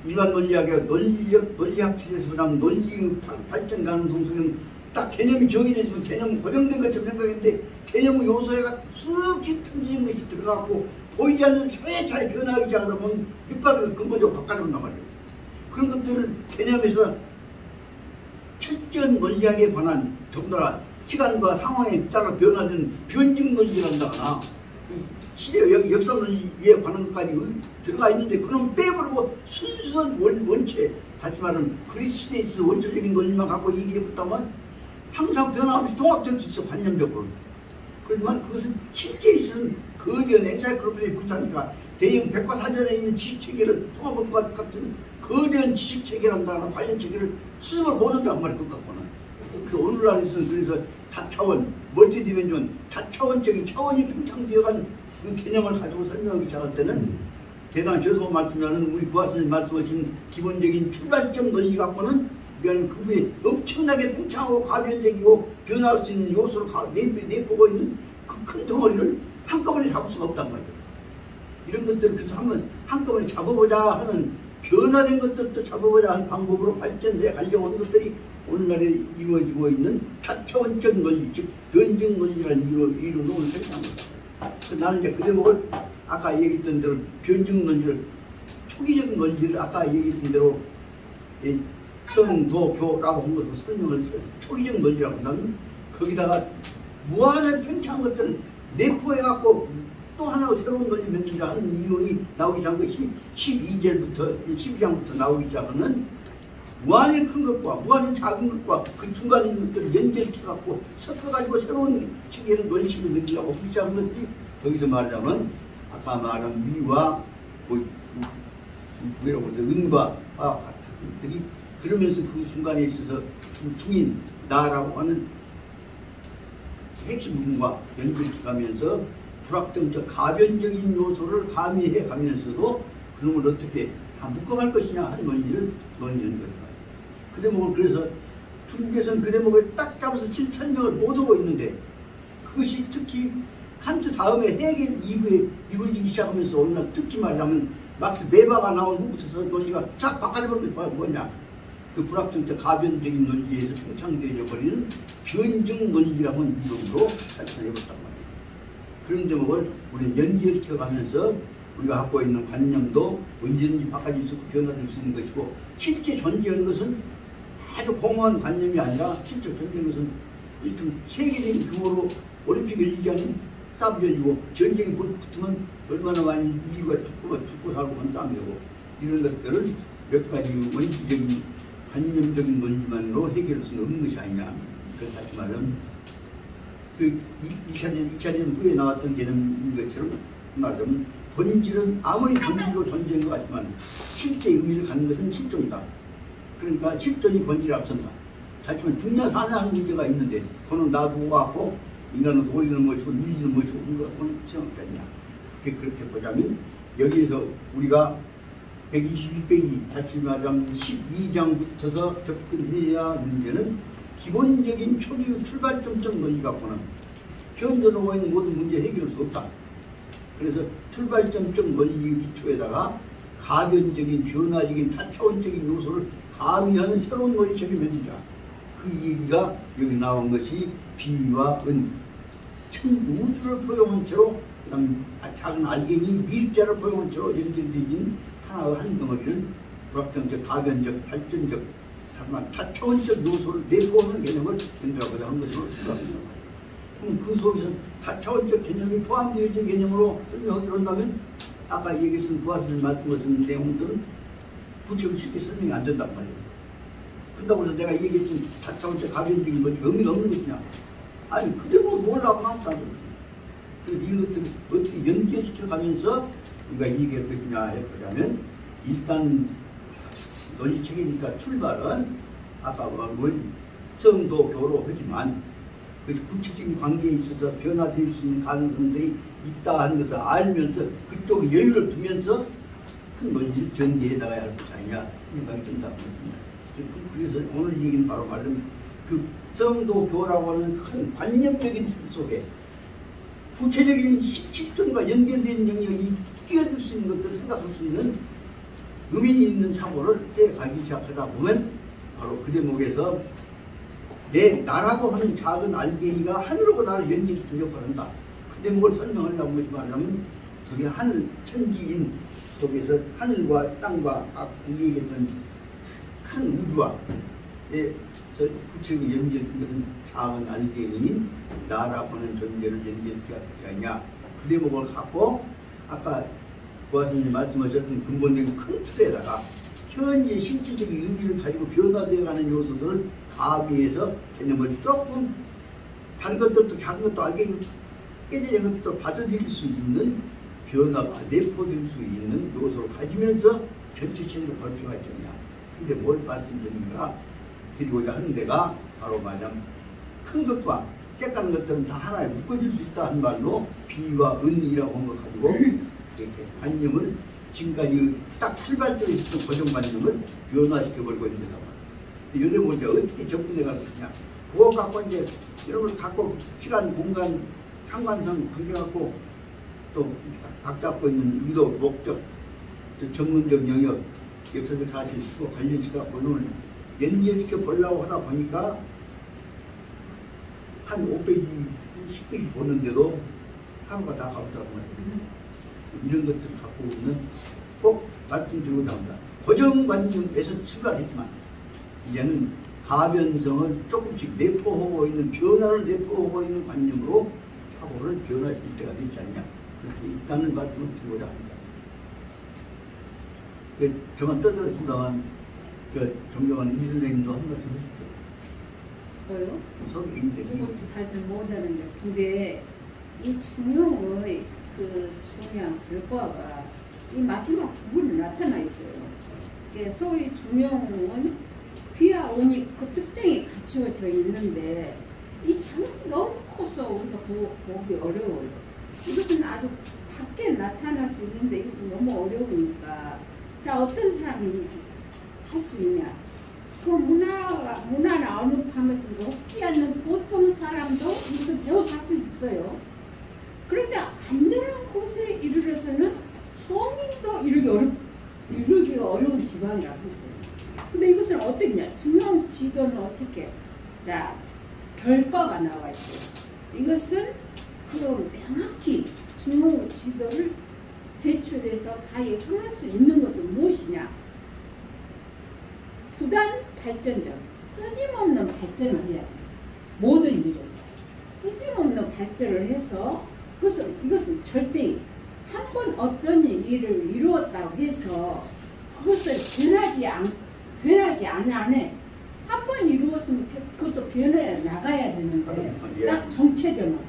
일반 논리학의 논리학 책에서 그다음 논리 발전 가능성 속에는 딱 개념이 정의되어 있으면 개념은 고정된 것처럼 생각했는데 개념의 요소가 수없이 탐지는 것이 들어가고 보이지 않는 잘 변화하기 시작하면 밑바닥을 근본적으로 바꿔놓는단 말이에요. 그런 것들을 개념에서 철저한 논리학에 관한 더군다나 시간과 상황에 따라 변화되는 변증 논리란다거나 시대 역사 논리에 관한 것까지 들어가 있는데 그놈 빼버리고 순수한 원체 다시 말하면 그리스 시대에 있어 원초적인 논리만 갖고 얘기해봤다면 항상 변화없이 통합될 수 있어 관념적으로. 그렇지만 그것은 실제에 있어서는 거대한 엔사이클로피디에 불타니까 대형 백과사전에 있는 지식체계를 통합할 것 같은 거대한 지식체계란다거나 관련체계를 스스로 모른다고 말이에요. 그것 갖고는. 그 오늘날에서는 그래서 다차원, 멀티디멘전, 다차원적인 차원이 팽창되어간 그 개념을 가지고 설명하기 시작할 때는 대단히 죄송한 말씀이라는 우리 부하선생님 말씀하신 기본적인 출발점 논리 갖고는 그 후에 엄청나게 팽창하고 가변적이고 변화할 수 있는 요소를 내보고 있는 그 큰 덩어리를 한꺼번에 잡을 수가 없단 말이에요. 이런 것들을 그래서 한꺼번에 잡아보자 하는 변화된 것들도 잡아보자 하는 방법으로 발전해 가려고 하는 것들이 오늘날에 이루어지고 있는 다차원적 논리, 즉 변증 논리라는 이름으로 오늘 설명합니다. 나는 이제 그 대목을 아까 얘기했던 대로 변증 논리를 초기적인 논리를 아까 얘기했던 대로 성도교라고 한 것으로 설명을 했어요. 초기적 논리라고 한다면 거기다가 무한한 팽창한 것들을 내포해갖고 또 하나 새로운 논리 만들자 하는 이론이 나오기 시작한 것이 12장부터 나오기 시작하는 무한히 큰 것과 무한히 작은 것과 그 중간에 있는 것들을 연결시켜갖고 섞어가지고 새로운 체계를 논식을 만들려고 하기 시작한 것들이 거기서 말하자면 아까 말한 미와 은과 같은 것들이 그러면서 그 중간에 있어서 중인 나라고 하는 핵심 부분과 연결시키면서 불확정적 가변적인 요소를 가미해 가면서도 그놈을 어떻게 묶어갈 것이냐 하는 논리를 논의하는 거예요. 그 대목을 그래서 중국에서는 그 대목을 딱 잡아서 실천력을 못하고 있는데 그것이 특히 칸트 다음에 헤겔 이후에 이루어지기 시작하면서 오늘날 특히 말하면 막스 베바가 나온 후부터 논리가 쫙 바꿔버리는 게 뭐냐. 그 불확정적 가변적인 논리에서 팽창되어 버리는 변증 논리라고 하는 이름으로 발전해봤단 말이에요. 그런 대목을 우리는 연결시켜가면서 우리가 갖고 있는 관념도 언제든지 바꿔질 수 있고 변화될 수 있는 것이고 실제 존재하는 것은 아주 공허한 관념이 아니라 실제 존재하는 것은 일단 세계적인 규모로 올림픽 열리지 않은 싸움이 열리고 전쟁이 붙으면 얼마나 많이 인류가 죽고 살고 하는 싸움이 되고 이런 것들을 몇 가지 원시적인 관념적인 논리만으로 해결할 수는 없는 것이 아니냐. 그래서 다시 말하면 그 2차전 후에 나왔던 개념인 것처럼 말하자면 본질은 아무리 본질로 존재한 것 같지만 실제 의미를 갖는 것은 실존이다. 그러니까 실존이 본질에 앞선다. 다시 말하면 죽냐 사냐 하는 문제가 있는데 그거는 놔두고 갖고 인간은 도리는 것이고 윤리는 것이고 그런 것은 생각지 않냐. 그렇게 보자면 여기에서 우리가 121페이지 다시 말하면 12장부터서 접근해야 하는 문제는 기본적인 초기 출발점적 논리 갖고는 현재 놓고 있는 모든 문제를 해결할 수 없다. 그래서 출발점적 논리 기초에다가 가변적인 변화적인 다차원적인 요소를 가미하는 새로운 논리책을 만들자. 그 얘기가 여기 나온 것이 비와 은, 우주를 포용한 채로 그다음 작은 알갱이 밀자를 포용한 채로 연결되어진 하나의 한 덩어리를 불확정적, 가변적, 발전적, 다차원적 요소를 내포하는 개념을 만들어보자 하는 것으로 생각합니다. 그럼 그 속에서 다차원적 개념이 포함되어진 개념으로 설명하기로 한다면 아까 얘기했던 부하선생님 말씀하신 내용들은 구체적으로 쉽게 설명이 안 된단 말이에요. 그런다고 해서 내가 얘기했던 다차원적 가변적인 것이 의미가 없는 것이냐? 아니 그게 뭐 몰라고 나왔다는 거지. 그래서 이것들을 어떻게 연결시켜 가면서 우리가 얘기할 것이냐 해보자면 일단 논리책이니까 출발은 아까 뭐 성도 교로 하지만 그 구체적인 관계에 있어서 변화될 수 있는 가능성들이 있다 하는 것을 알면서 그쪽에 여유를 두면서 큰 논리를 전개해 나가야 할 것이 아니냐 생각이 든다고 합니다. 그래서 오늘 얘기는 바로 말하면 그 성도교라고 하는 큰 관념적인 틀 속에 구체적인 실존과 연결된 영역이 끼어들 수 있는 것들을 생각할 수 있는 의미 있는 사고를 해가기 시작하다 보면 바로 그 대목에서 내 나라고 하는 작은 알갱이가 하늘하고 나를 연결시키는 역할을 한다. 그 대목을 설명하려고 것이 말하면 우리 하늘 천지인 속에서 하늘과 땅과 아까 얘기했던 큰 우주와 구체적으로 연결된 것은 작은 알갱이인 나라고 하는 존재를 연결해야 하지 않냐. 그 대목을 갖고 아까 부하선생님 말씀하셨던 근본적인 큰 틀에다가 현재 실질적인 의미를 가지고 변화되어가는 요소들을 가미해서 개념을 조금 다른 것들도 작은 것도 알게 깨져진 것도 받아들일 수 있는 변화가 내포될 수 있는 요소를 가지면서 전체 체제를 발표가 있잖냐. 근데 뭘 말씀드립니까? 드리고자 하는 데가 바로 말하자면 큰 것과 깨끗한 것들은 다 하나에 묶어질 수 있다 하는 말로 비와 은이라고 한 것 가지고 이렇게 관념을 지금까지 딱 출발점에 있었던 고정관념을 변화시켜버리고 있는 거다. 요즘 이제 어떻게 접근해 갈 것이냐. 그거 갖고 이제 이런 걸 갖고 시간, 공간, 상관성 관계 갖고 또 각 잡고 있는 의도, 목적, 전문적 영역, 역사적 사실, 또 관련시켜 보는 연결시켜 보려고 하다 보니까 한 5페이지, 10페이지 보는데도 하루가 다 가보더라고 말이에요. 이런 것들을 갖고 오면 꼭 말씀드리고자 합니다. 고정관념에서 출발했지만 이제는 가변성을 조금씩 내포하고 있는, 변화를 내포하고 있는 관념으로 사고를 변화시킬 때가 되지 않냐. 그렇게 있다는 말씀을 드리고자 합니다. 저만 떠들었습니다만 존경하는 이 선생님도 한 말씀 하십시오. 저요? 성인데 그것도 잘 못하는데, 근데 이 중용의 그 중요한 결과가 이 마지막 부분에 나타나 있어요. 소위 중용은 비와 은이 그 특징이 갖추어져 있는데 이 장이 너무 커서 우리가 보기 어려워요. 이것은 아주 밖에 나타날 수 있는데 이것은 너무 어려우니까 자 어떤 사람이 할 수 있냐. 그 문화를 언급하면서 높지 않는 보통 사람도 이것을 배워서 할 수 있어요. 그런데 안전한 곳에 이르러서는 성인도 이루기 어려운 지방이라고 했어요. 근데 이것은 어떻게냐. 중용 지도는 어떻게? 자, 결과가 나와 있어요. 이것은 그 명확히 중용 지도를 제출해서 가히 행할 수 있는 것은 무엇이냐? 부단 발전적, 끊임없는 발전을 해야 돼요. 모든 일에서. 끊임없는 발전을 해서 이것은 절대 한 번 어떤 일을 이루었다고 해서 그것을 변하지 않은 안에 한 번 이루었으면 그것을 변해 나가야 되는데 딱 정체되면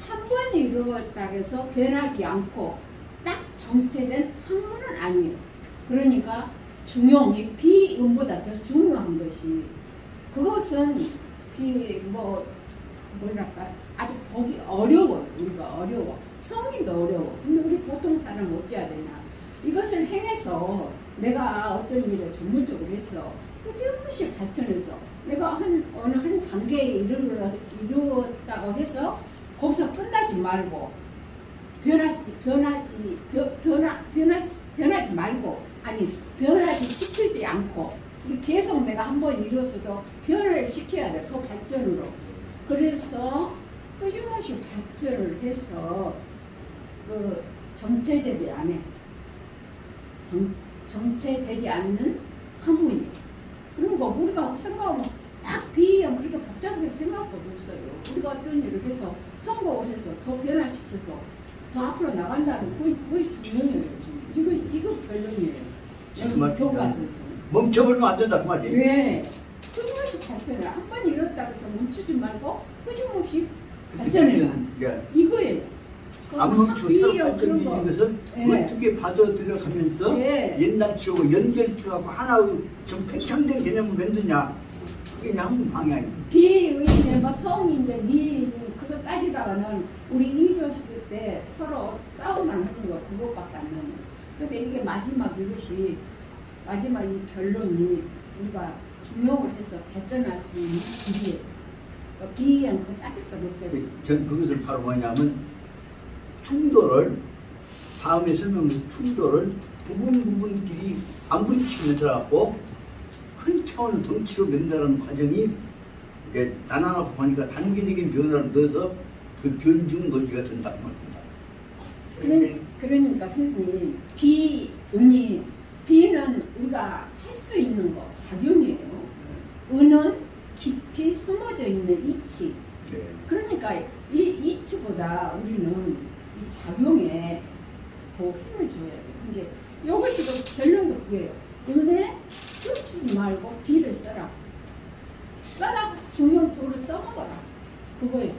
한 번 이루었다고 해서 변하지 않고 딱 정체된 학문은 아니에요. 그러니까 중용이 비음보다 더 중요한 것이 그것은 뭐랄까 아주 보기 어려워요. 우리가 어려워. 성인도 어려워. 근데 우리 보통 사람은 어찌해야 되나. 이것을 행해서 내가 어떤 일을 전문적으로 해서 끊임없이 발전해서 내가 어느 한 단계에 이루었다고 해서 거기서 끝나지 말고 변하지 말고 아니 변하지 시키지 않고 계속 내가 한번 이루었어도 변화를 시켜야 돼. 그 발전으로. 그래서 끊임없이 발전을 해서 그 정체되지 않아. 정체되지 않는 학문이에요. 그런 거 우리가 생각하면 딱 비형 그렇게 복잡하게 그럴 생각보다 없어요. 우리가 어떤 일을 해서 성공을 해서 더 변화시켜서 더 앞으로 나간다는 그것이 중요해요. 지금. 이거 결론이에요. 교과서에서. 멈춰버리면 안 된다 그 말이에요. 왜? 끊임없이 발전을 한 번 이뤘다고 해서 멈추지 말고 끊임없이 발전해라. 이거예요. 안 멈추고 그런 발전되는 거. 것을 예. 어떻게 받아들여가면서 예. 옛날 치고 연결시켜갖고 하나의 좀 팽창된 개념을 만드냐 그게 그냥 방향이에요. 비의인의 뭐 성인제 미인이 그거 따지다가는 우리 인수했을 때 서로 싸움만 하는 거 그것밖에 안 나요. 근데 이게 마지막 이것이 마지막 이 결론이 우리가 중용을 해서 발전할 수 있는 길이에요. 비의한 그거 따질 것 없어요. 전 그것을 바로 뭐냐면 충돌을 다음에 설명드린 충돌을 부분끼리 안 부딪히면서 갖고 큰 차원의 덩치로 만들어가는 과정이 이게 나눠놓고 보니까 단계적인 변화를 넣어서 그 변증 논리가 된다고 말입니다. 그러니까 선생님 비는 우리가 할 수 있는 거 작용이에요. 은은 깊이 숨어져 있는 이치. 네. 그러니까 이 이치보다 우리는 이 작용에 더 힘을 줘야 돼요. 이게 이것이 결론도 그거예요. 은에 치우치지 말고 비를 써라. 중용 도를 써먹어라. 그거예요.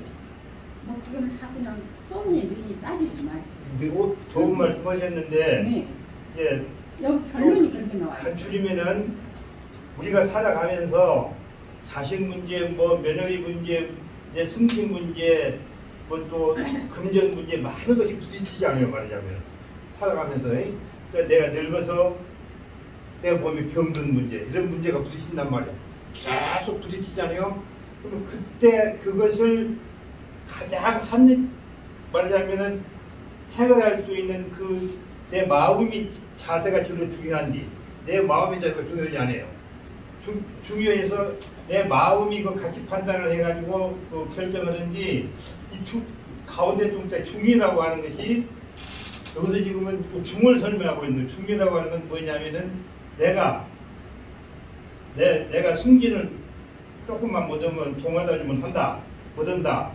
뭐 그게 막 그냥 손님이 따지지 말고. 그리고 좋은 말씀하셨는데 네. 예, 여기 결론이 그렇게 나와요. 간추리면은 우리가 살아가면서 자식 문제, 뭐 며느리 문제, 이제 승진 문제, 뭐 또 금전 문제 많은 것이 부딪히지 않아요 말하자면 살아가면서 그러니까 내가 늙어서 내가 몸에 병든 문제 이런 문제가 부딪힌단 말이야. 계속 부딪히잖아요. 그럼 그때 그것을 가장 말하자면은 해결할 수 있는 그 내 마음이 자세가 제일 중요한데 내 마음의 자세가 중요하지 않아요. 중요해서 내 마음이 그 같이 판단을 해가지고 그 결정하는지 이 가운데 좀 중이라고 하는 것이 여기서 지금은 그 중을 설명하고 있는 중이라고 하는 건 뭐냐면은 내가 승진을 조금만 못하면 동하다 주면 한다 못한다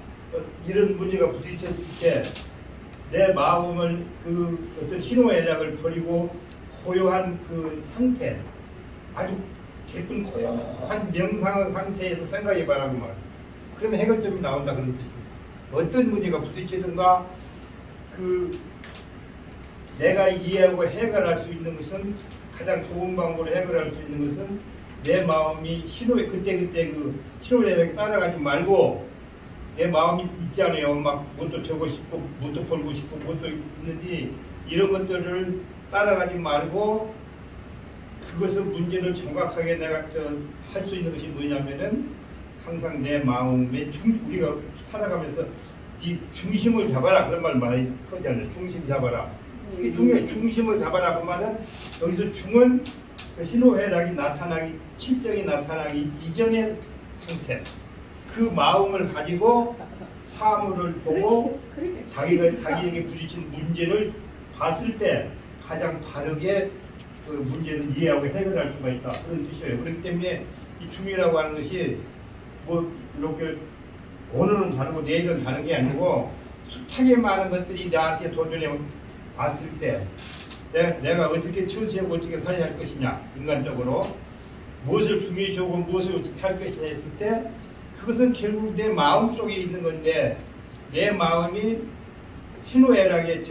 이런 문제가 부딪혔을 때 내 마음을 그 어떤 희노애락을 버리고 고요한 그 상태 아주 깊은 고요한 명상 상태에서 생각해 봐라고 말. 그러면 해결점이 나온다 그런 뜻입니다. 어떤 문제가 부딪히든가 그 내가 이해하고 해결할 수 있는 것은 가장 좋은 방법으로 해결할 수 있는 것은 내 마음이 그때 그 희노애락에 따라가지 말고 내 마음이 있잖아요. 막 뭣도 되고 싶고 뭣도 벌고 싶고 뭣도 있는지 이런 것들을 따라가지 말고 그것을 문제를 정확하게 내가 할 수 있는 것이 뭐냐면은 항상 내 마음의 우리가 살아가면서 이 중심을 잡아라 그런 말 많이 하잖아요. 중심 잡아라. 그게 중요해. 중심을 잡아라 그 말은 여기서 중은 그 신호회락이 나타나기 칠정이 나타나기 이전의 상태. 그 마음을 가지고 사물을 보고 자기에게 부딪힌 문제를 봤을 때 가장 바르게 그 문제를 이해하고 해결할 수가 있다 그런 뜻이에요. 그렇기 때문에 이 중이라고 하는 것이 뭐 이렇게 오늘은 다르고 내일은 다른 게 아니고 숱하게 많은 것들이 나한테 도전해 왔을 때 내가 어떻게 처치하고 어떻게 살아야 할 것이냐 인간적으로 무엇을 중요시하고 무엇을 할 것이냐 했을 때 그것은 결국 내 마음 속에 있는 건데 내 마음이 신호애락에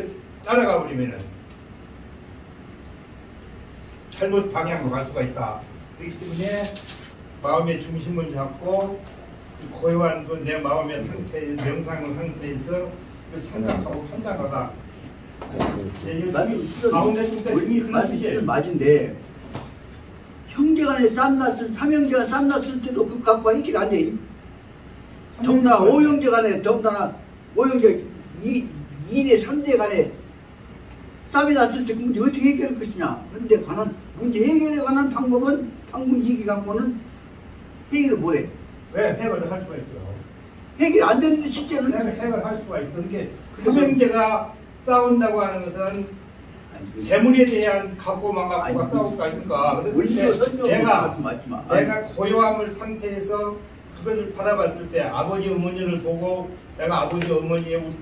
따라가 버리면은 잘못 방향으로 갈 수가 있다. 그렇기 때문에 마음의 중심을 잡고 그 고요한 그 내 마음의 상태, 명상의 상태에서 그 생각하고 판단하다. 가운데 뜻은 맞은데 형제간에 쌈났을 삼형제가 쌈났을 때도 그 갖고 해결 안 돼. 더구나 오형제간에 더구나 오형제 2대 3대 간에 쌈이 났을 때 그 문제 어떻게 해결할 것이냐. 그런데 문제 해결에 관한 방법 얘기 갖고는 해결을 못해. 왜 해결을 할 수가 있어요? 해결 안 되는데 실제는 해결할 수가 있어. 그렇게 삼형제가 싸운다고 하는 것은 재물에 대한 갖고만 싸울 거 아닙니까? 그래서 내가 고요함을 상태에서 그것을 바라봤을 때 아버지 어머니를 보고 내가 아버지 어머니의 우리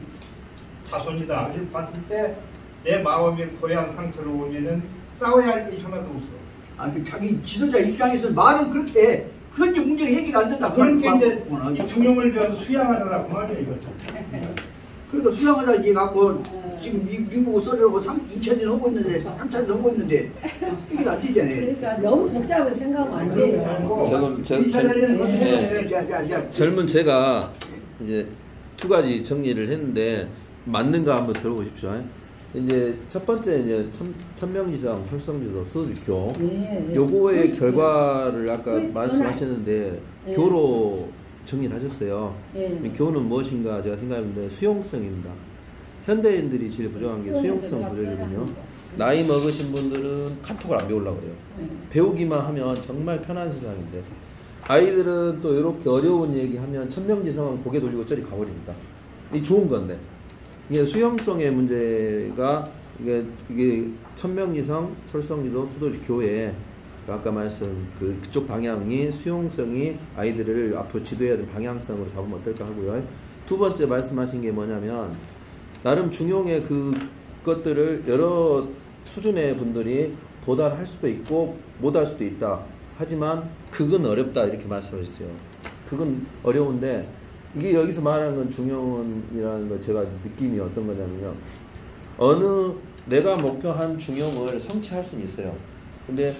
자손이다. 그래서 봤을 때 내 마음의 고향 상처를 보면은 싸워야 할 것이 하나도 없어. 아, 그 자기 지도자 입장에서 말은 그렇게 해. 현재 문제 해결 안 된다. 그러니까 이제 이 중용을 배워서 수양하라고 말이야 이것은. 그러니까 수양하자 이게 갖고 지금 미국 써려고 2차전 하고 있는데 3차전 하고 있는데 해결 안 되잖아요. 그러니까 너무 복잡하게 생각하면 안 돼요. 젊은 제가 이제 두 가지 정리를 했는데 맞는가 한번 들어보십시오. 이제 첫 번째 이제 천명지상, 설성지도, 소주교 요거의 그렇죠. 결과를 아까 그 말씀하셨는데 네. 교로 정리를 하셨어요. 네. 교는 무엇인가 제가 생각해보는데 수용성입니다. 현대인들이 제일 부족한 게 수용성 부족이거든요. 나이 먹으신 분들은 카톡을 안 배우려고 그래요. 배우기만 하면 정말 편한 세상인데 아이들은 또 이렇게 어려운 얘기하면 천명지성은 고개 돌리고 저리 가버립니다. 이 좋은 건데 이게 수용성의 문제가 이게 천명지성, 설성지도, 수도지 교회 아까 말씀 그쪽 방향이 수용성이 아이들을 앞으로 지도해야 되는 방향성으로 잡으면 어떨까 하고요. 두 번째 말씀하신 게 뭐냐면 나름 중용의 그것들을 여러 수준의 분들이 도달할 수도 있고 못할 수도 있다. 하지만 그건 어렵다 이렇게 말씀하셨어요. 그건 어려운데 이게 여기서 말하는 건 중용이라는 거 제가 느낌이 어떤 거냐면요. 어느 내가 목표한 중용을 성취할 수는 있어요. 근데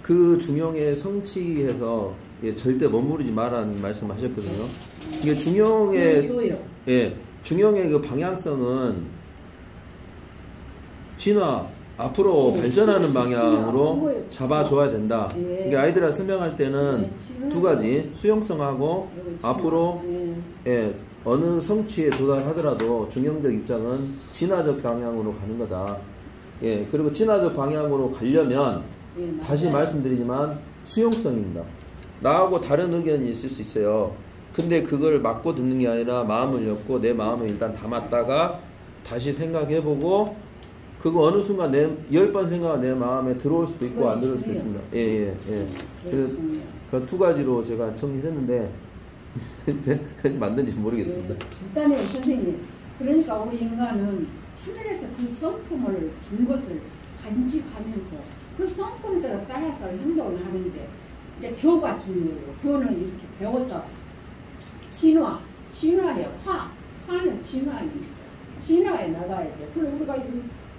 그 중용에 성취해서 절대 머무르지 말라는 말씀하셨거든요. 이게 중용의 중용의 그 방향성은 진화 앞으로 발전하는 방향으로 잡아줘야 된다. 이게 아이들한테 설명할 때는 두 가지 수용성하고 앞으로 어느 성취에 도달하더라도 중용적 입장은 진화적 방향으로 가는 거다. 그리고 진화적 방향으로 가려면 다시 말씀드리지만 수용성입니다. 나하고 다른 의견이 있을 수 있어요. 근데 그걸 맞고 듣는 게 아니라 마음을 엮고 내 마음을 일단 담았다가 다시 생각해보고 그거 어느 순간 10번 생각은 내 마음에 들어올 수도 있고 안 들어올 수도 있습니다. 그래서 그 두 가지로 제가 정리를 했는데 맞는지 모르겠습니다. 간단해요, 선생님. 그러니까 우리 인간은 하늘에서 그 성품을 준 것을 간직하면서 그 성품대로 따라서 행동을 하는데 이제 교가 중요해요. 교는 이렇게 배워서 진화예요. 화는 진화입니다. 진화에 나가야 돼. 그리고 우리가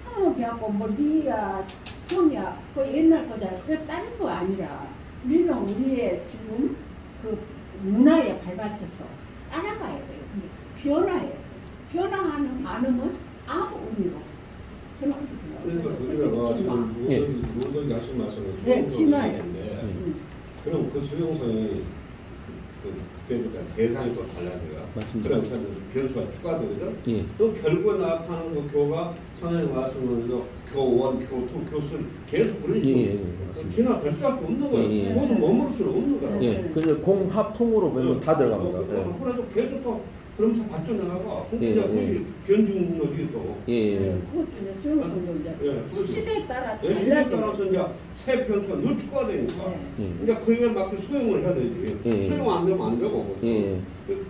한국 배웠고 뭐 리야, 성이야, 그 옛날 거잖아. 그게 다른 거 아니라 우리는 우리의 지금 그 문화에 발받쳐서 따라가야 돼요. 근데 변화해야 돼요. 변화하는 반응은 아무 의미가 없어요. 저는 그렇게 그러니까 생각해요. 우리가 노동이 하신 말씀은 진화인데 그럼 그 수용성이 그때부터 대상이 또 달라져요. 맞습니다. 그러니까 변수가 추가되거든. 또 결국에 나타나는 그 교가 선생님 말씀으로 교원, 교토, 교술 계속 그런 식으로 진화될 수밖에 없는 거예요. 거기서 머무를 수는 없는 거예요. 그래서 공합통으로 보면 다 들어갑니다. 앞으로도 계속 또 그러면서 발전해나가. 근데 그것이 변증력이 또. 그것도 이제 수용성도 이제 시대에 따라 달라져요. 시대에 따라서 이제 새 변수가 늘 추가되니까. 그러니까 그에 맞게 수용을 해야 되지. 수용 안 되면 안 되고.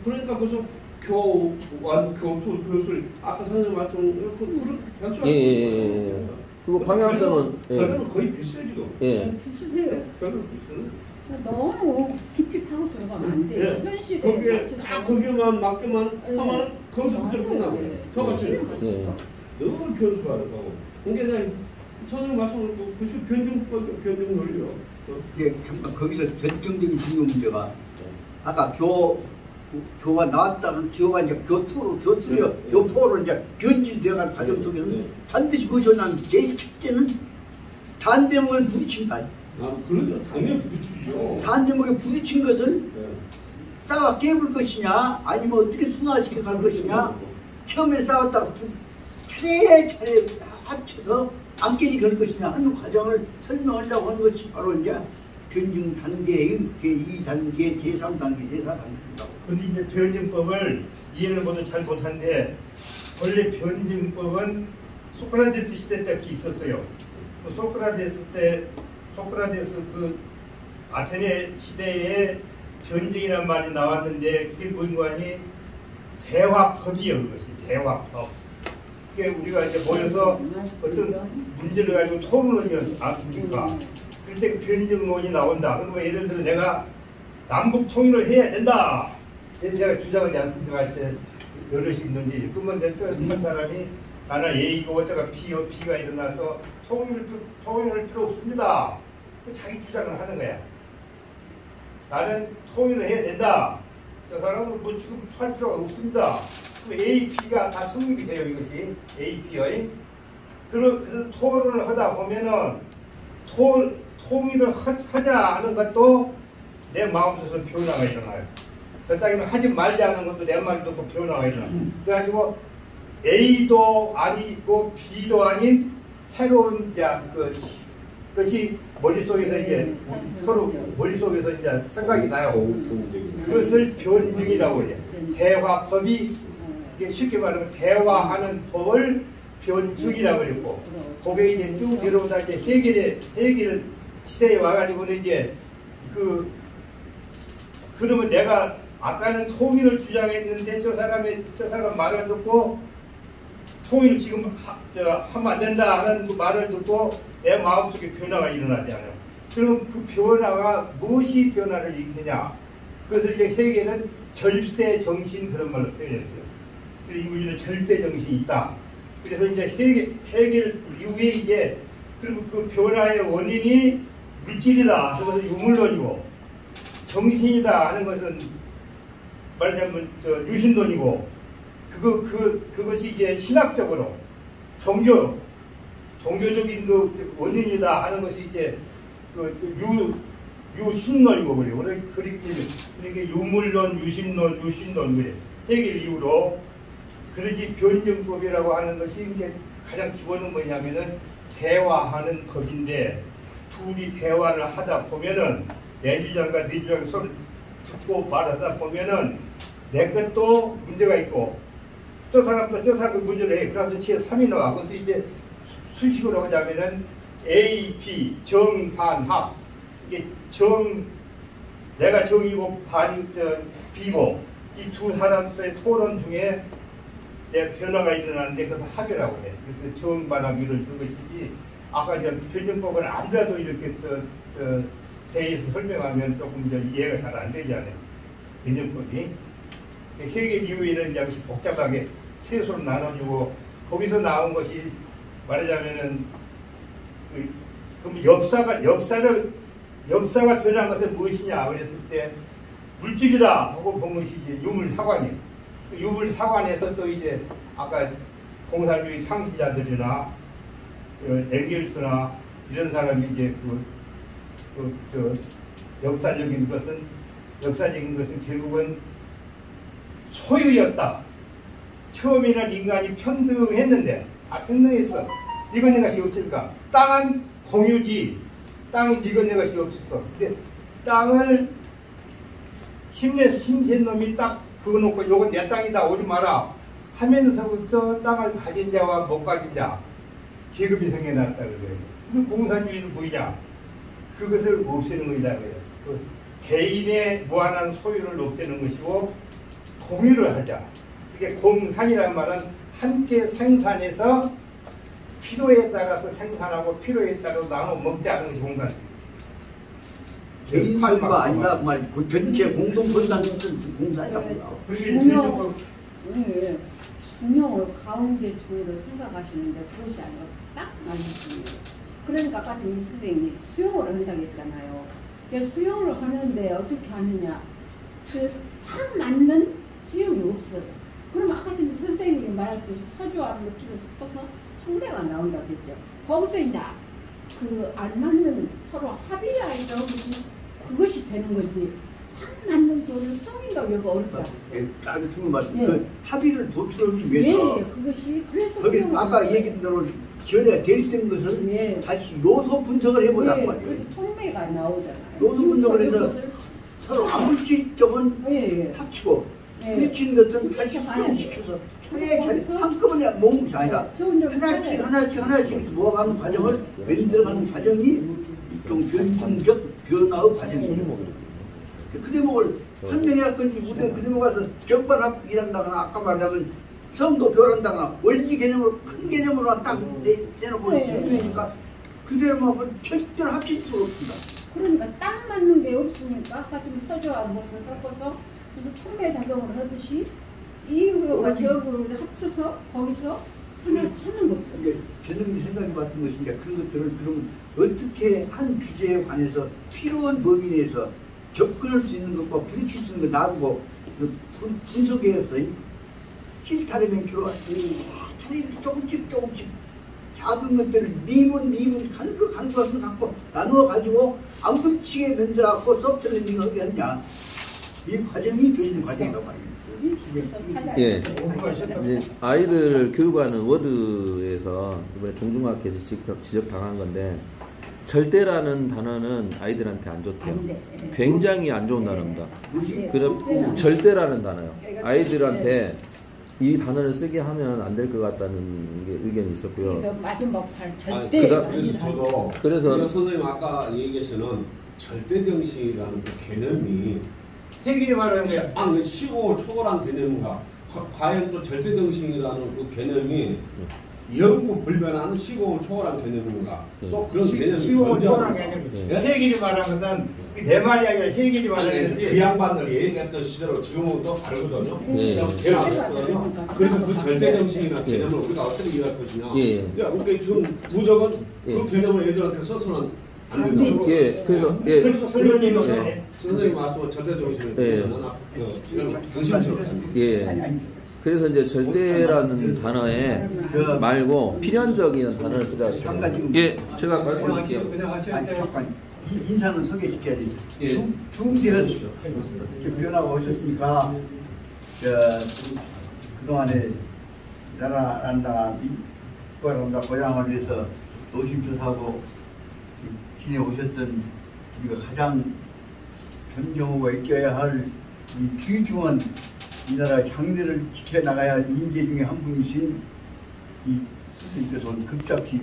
그러니까 그래서 교원, 교토, 교술 아까 선생님 말씀 그런 변수가 그리고 방향성은 결론은 거의 비슷해지고. 비슷해요. 결론 비슷해요. 너무 깊이 파고 들어가면 안 돼요. 현실에 거기에 맞춰서. 딱 거기만 맞게만 하면 거기서 그대로 끝나고 더 맞춰요. 너무 변수가 어렵다고. 그러니까 내가 선생님 말씀을 그것이 변증 논리요. 이게 잠깐 거기서 결정적인 중요 문제가 아까 교가 나왔다는 교가 이제 교수려 교포로 이제 변질되어가는 과정 속에는 반드시 거쳐난 제일 첫째는 단대목에 부딪힌다. 그러죠. 당연히 부딪히죠. 단대목에 부딪힌 것을 싸워 깨물 것이냐 아니면 어떻게 순화시켜 갈 것이냐 처음에 싸웠다가 차례 합쳐서 안 깨지게 할 것이냐 하는 과정을 설명하려고 하는 것이 바로 이제 변증 단계의 제2단계, 제3단계, 제4단계라고. 근데 이제 변증법을 이해를 모두 잘 못하는데 원래 변증법은 소크라테스 시대 때부터 있었어요. 소크라테스 그 아테네 시대에 변증이라는 말이 나왔는데 그게 뭐인가니 대화법이요. 그것이 대화법. 그게 우리가 이제 모여서 어떤 문제를 가지고 토론을 않습니까? 그럴 때 변증론이 나온다. 그러면 예를 들어 내가 남북 통일을 해야 된다. 제가 주장하지 않습니까? 여럿이 있는데 그러면 한 사람이 나는 A고 어쩌가 B가 일어나서 통일할 필요 없습니다. 자기 주장을 하는 거야. 나는 통일을 해야 된다. 저 사람은 뭐 지금 할 필요가 없습니다. 그럼 A, B가 다 성립이 돼요. 이것이 A, B의. 그래서 토론을 하다 보면은 통일을 하자 하는 것도 내 마음속에서 변화가 일어나요. 저짝에는 하지 말자 하는 것도 내 말 듣고 변화가 일어나요. 그래가지고 A도 아니고 B도 아닌 새로운 그것이 머릿속에서 이제 서로 머릿속에서 이제 생각이 나요. 그것을 변증이라고 해요. 대화법이 이게 쉽게 말하면 대화하는 법을 변증이라고 그랬고, 그게 이제 쭉 내려오다 이제 해결 시대에 와가지고는 이제 그러면 내가 아까는 통일을 주장했는데 저 사람 말을 듣고 통일 지금 하면 안 된다 하는 그 말을 듣고 내 마음속에 변화가 일어나잖아요. 그럼 그 변화가 무엇이 변화를 일으키냐? 그것을 이제 해결은 절대 정신 그런 말로 표현했어요. 그리고 우리는 절대 정신이 있다. 그래서 이제 해결 이후에 이제 그리고 그 변화의 원인이 물질이다 하는 것은 유물론이고, 정신이다 하는 것은 말하자면 유신론이고, 그것이 이제 신학적으로 종교적인 그 원인이다 하는 것이 이제 유신론이고 그래요. 그러니까 유물론, 유신론 그래. 해결 이후로 그러지 변증법이라고 하는 것이 이제 가장 기본은 뭐냐면은 대화하는 법인데, 둘이 대화를 하다 보면은 내 주장과 네 주장 서로 듣고 말하다 보면은 내 것도 문제가 있고 저 사람도 문제를 해. 그래서 제3이 나와. 그래서 이제 수식으로 하자면은 A, B, 정반합. 이게 내가 정이고 B고 이 두 사람 사이의 토론 중에 내 변화가 일어나는데 그것을 합의라고 해. 그래서 정반합을 그것이지. 아까 이제 변증법을 아무래도 이렇게 대해서 설명하면 조금 이제 이해가 잘 안 되잖아요. 변증법이. 해결 이후에는 이제 복잡하게 셋으로 나눠주고, 거기서 나온 것이 말하자면은 그럼 역사가 변한 것은 무엇이냐 그랬을 때 물질이다 하고 본 것이 이제 유물사관이에요. 유물사관에서 또 이제 아까 공산주의 창시자들이나 엥겔스나 이런 사람이 이제 역사적인 것은 결국은 소유였다. 처음에는 인간이 평등했는데 평등했어. 이건 것이 없을까? 땅은 공유지. 땅이 이건 것이 없었어. 근데 땅을 심센 놈이 딱 그어놓고 요건 내 땅이다 오지 마라 하면서부터 땅을 가진 자와 못 가진 자 계급이 생겨났다 그래요. 그럼 공산주의는 뭐냐? 그것을 없애는 것이다 그래요. 그 개인의 무한한 소유를 없애는 것이고 공유를 하자. 이게 공산이란 말은 함께 생산해서 필요에 따라서 생산하고 필요에 따라서 나눠 먹자는 것이 공산. 개인 소유가 아니라 그 말 전체 공동 분산 공산이라고. 중용을 가운데 중으로 생각하시는데 그것이 아니라 딱 맞으시네요. 그러니까 아까 정신 선생님이 수용을 한다고 했잖아요. 수용을 하는데 어떻게 하느냐? 딱 맞는 수용이 없어요. 그럼 아까 지금 선생님이 말했듯이 서주와 느낌을 섞어서 청매가 나온다고 했죠. 거기서 이제 안 맞는 서로 합의하에서 그것이 되는 거지. 딱 맞는 돈을 성인다고 여기 어렵다. 아주 중요한 말. 그 합의를 도출하기 위해서. 그것이 그래서 거기 아까 얘기한 대로 결에 대립된 것을 다시 요소 분석을 해보자고 말이에요. 그래서 청매가 나오잖아요. 요소 분석을 해서 서로 아물질적은 합치고 부딪힌 것은 같이 수용시켜서 한꺼번에 모은 것이 아니라 하나씩 모아가는 과정을 만들어가는 과정이 좀 변증적 변화의 과정이에요. 그 대목을 설명해야 건지 우리가 그 대목 가서 정반합 일한다거나 아까 말하면 성도 교란다거나 원리 개념으로 큰 개념으로 딱 내놓고 설명하니까 그대로만 절대로 합칠 수가 없습니다. 그러니까 딱 맞는 게 없으니까 아까 좀 서조와 몫을 섞어서 무슨 촉매 작용을 하듯이 이거가 저거를 합쳐서 거기서 하나 찾는 거죠. 이게 전형님 생각이 같은 것이니까 그런 것들을 그러면 어떻게 한 주제에 관해서 필요한 범위 내에서 접근할 수 있는 것과 부딪힐 수 있는 거 놔두고 그 분석해서 실타래면 필요가 조금씩 작은 것들을 미분 간거 갖고 나누어 가지고 아무렇지게 만들어갖고 소프트웨어 랜딩을 어떻게 하느냐 이 과정이 교육 과정이라고 말입니다. 예. 이제 아이들을 교육하는 워드에서 이번에 중중학교에서 지적당한 건데 절대라는 단어는 아이들한테 안 좋대요. 굉장히 안 좋은 단어입니다. 그럼 절대라는 단어요. 아이들한테 이 단어를 쓰게 하면 안 될 것 같다는 게 의견이 있었고요. 마지막 발 절대. 그래서 선생님 아까 얘기하시는 절대정신이라는 그 개념이 해결이 말하는 거야. 그 시고 초월한 개념인가? 과연 또 절대정신이라는 그 개념이 영구 불변하는 시고 초월한 개념인가? 또 그런 개념이 시고 초월한 개념. 해결이 말하는 것은 내 말이 아니라 해결이 말하는 그 양반들이 얘기했던 시대로 지금은 또 다르거든요. 변화했거든요. 그래서 그 절대정신이라는 개념을 우리가 어떻게 이해할 것이냐? 그러니까 지금 무조건 그 개념을 애들한테 써서는 안 된다. 그래서 선생님 말씀은 절대정신을 조심스럽다. 그래서 이제 절대라는 단어에 말고 필연적인 단어를 쓰자. 잠깐 지금 제가 말씀드릴게요. 아니 잠깐 인사는 소개시켜야지. 중대현 변화가 오셨으니까 그동안에 나라란다 국가란다 고향을 위해서 노심초사하고 지내오셨던 우리가 가장 존경하고 아껴야 할 이 귀중한 이 나라의 장래를 지켜나가야 할 인재 중에 한 분이신 이 스님께서 오늘 급작히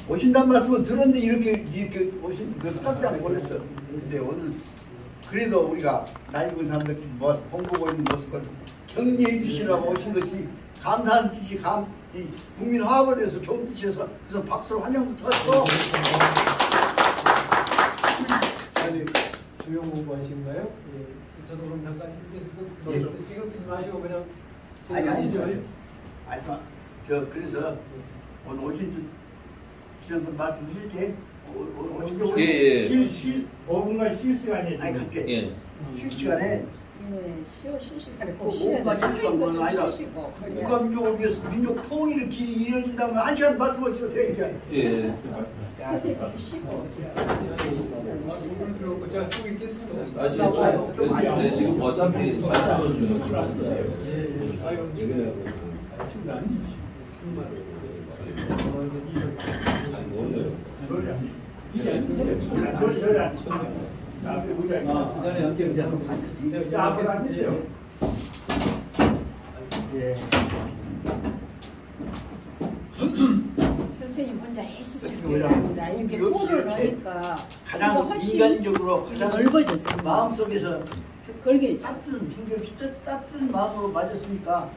오신다는 말씀을 들었는데 이렇게 오신 그 깜짝 놀랐어요. 근데 오늘 그래도 우리가 나이 든 사람들 모아서 공부하고 있는 모습을 격려해 주시라고 오신 것이 감사한 뜻이 이 국민 화합을 위해서 좋은 뜻이어서 그래서 박수로 환영부터 하시고. 아니 주영 공부하신가요? 저도 그럼 잠깐 신경 쓰지 마시고 그냥 아시죠? 그래서 오늘 오신 듯 지난번 말씀하셨지? 오늘 5분간 쉴 시간이에요. 아니 갈게. 쉴 시간에 쉴 시간에 꼭 쉬어야 돼. 아니라 국가민족을 위해서 민족 통일을 길이 이뤄진다면 1시간 말씀하셔도 되니까. 쉬고. 그리고 제가 쭉 읽겠습니다. 지금 어차피 선생님 혼자 애쓰실 게 아니라 이렇게 토를 하니까 가장 인간적으로 가장 넓어졌어요. 마음속에서 그러게 따뜻한 중견 따뜻한 마음으로 맞았으니까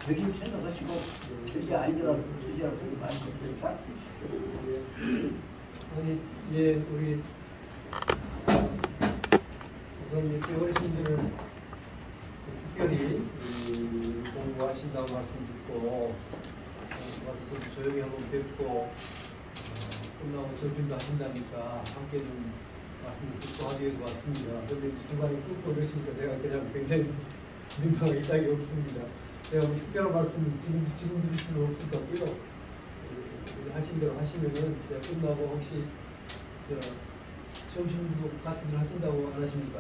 되게 생각하시고 되게 아이들하고 되게하고 많이 아니 이제 우리 우선 이렇게 어르신들을 특별히 공부하신다고 말씀 듣고 와서 좀 조용히 한번 뵙고 끝나고 점심도 하신다니까 함께 좀 말씀을 듣고 하기 위해서 왔습니다. 그런데 중간에 끊고 그러시니까 제가 그냥 굉장히 민망하게 있다기 없습니다. 제가 뭐 특별한 말씀 지금 드릴 필요 없을 것 같고요. 하신 대로 하시면은 제가 끝나고 혹시 점심도 같이들 하신다고 안 하십니까?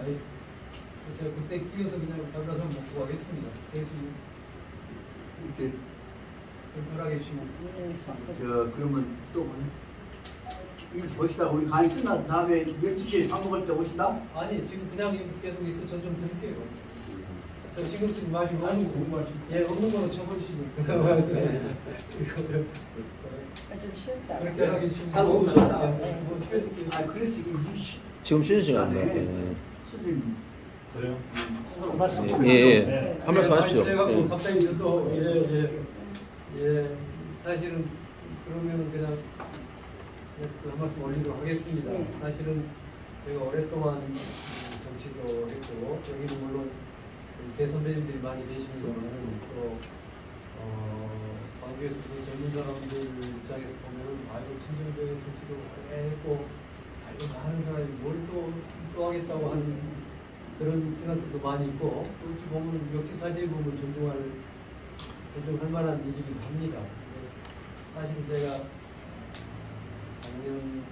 제가 그때 끼어서 그냥 밥이라도 먹고 가겠습니다. 그래서 이렇게 편하게 해주시면. 그러면 또 일 보시다 우리 강의 끝난 다음에 12시에 밥 먹을 때 오신다? 아니 지금 그냥 계속 있어. 저 좀 드릴게요. 저 신경 쓰지 마시고 없는 거는 쳐버리시고 좀 쉬었다. 그렇게 하게 해주시면 한 5분 쉬었다. 그래서 지금 쉬는 시간인데. 선생님 그래요? 한 말씀 예. 한 말씀 하십시오. 제가 예. 갑자기 또 사실은 그러면은 그냥 한 말씀 올리도록 하겠습니다. 네. 사실은 제가 오랫동안 정치도 했고 여기는 물론 대선배님들이 많이 계십니다만 또 광주에서 그 젊은 사람들 입장에서 보면은 아이고 친정교회 정치도 오래 했고 아이고 많은 사람이 뭘 또 하겠다고 하는 그런 생각들도 많이 있고 또 어찌 보면 역지사지에 보면 존중할 만한 일이기도 합니다. 사실 제가 작년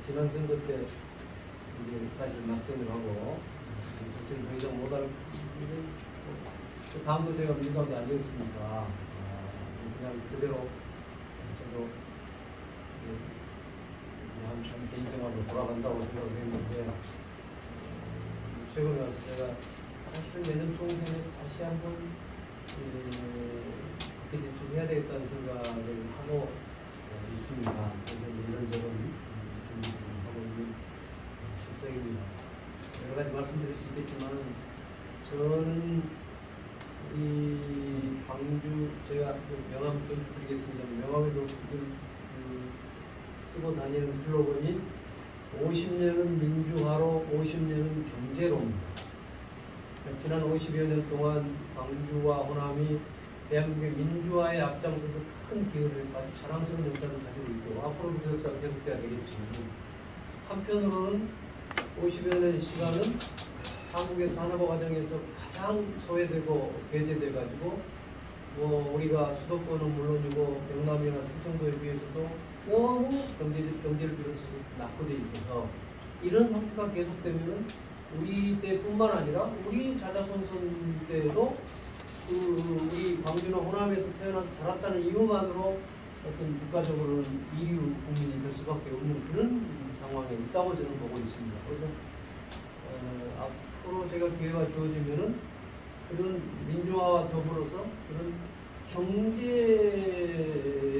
지난 선거 때 이제 사실 낙선을 하고 정치를 더 이상 못할 그 다음도 제가 민주당도 아니었으니까 그냥 그대로 저도 그냥 개인 생활로 돌아간다고 생각을 했는데 최근에 와서 제가 사실은 내년 총선에 다시 한번 그렇게 좀 해야 되겠다는 생각을 하고 있습니다. 그래서 이런저런 준비를 하고 있는 실정입니다. 여러 가지 말씀드릴 수 있겠지만 저는 이 광주 제가 명함 좀 드리겠습니다. 명함에도 쓰고 다니는 슬로건이 50년은 민주화로 50년은 경제로입니다. 그러니까 지난 50여 년 동안 광주와 호남이 대한민국의 민주화에 앞장서서 큰 기여를 아주 자랑스러운 역사를 가지고 있고 앞으로도 그 역사가 계속돼야 되겠지만 한편으로는 50여 년의 시간은 한국의 산업화 과정에서 가장 소외되고 배제돼가지고 우리가 수도권은 물론이고 영남이나 충청도에 비해서도 너무 경제를 비롯해서 낙후돼 있어서 이런 상태가 계속되면 우리 때뿐만 아니라 우리 자자손손 때도 우리 광주나 호남에서 태어나서 자랐다는 이유만으로 어떤 국가적으로는 이류 국민이 될 수밖에 없는 그런 상황에 있다고 저는 보고 있습니다. 그래서 앞으로 제가 기회가 주어지면은 그런 민주화와 더불어서 그런 경제의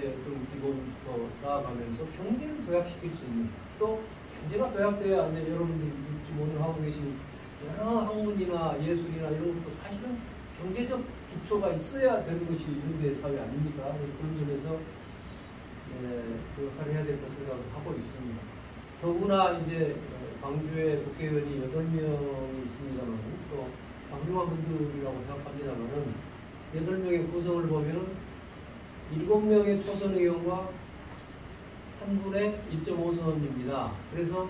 어떤 기본부터 쌓아가면서 경제를 도약시킬 수 있는 또 경제가 도약돼야 이제 여러분들 지금 오늘 하고 계신 여러 학문이나 예술이나 이런 것도 사실은 경제적 기초가 있어야 되는 것이 현대 사회 아닙니까? 그래서 그런 점에서 그 역할을 해야 된다 생각을 하고 있습니다. 더구나 이제 광주에 국회의원이 8명이 있습니다만 또 광주만 분들이라고 생각합니다만은 8명의 구성을 보면 7명의 초선 의원과 한 분의 1.5선입니다. 그래서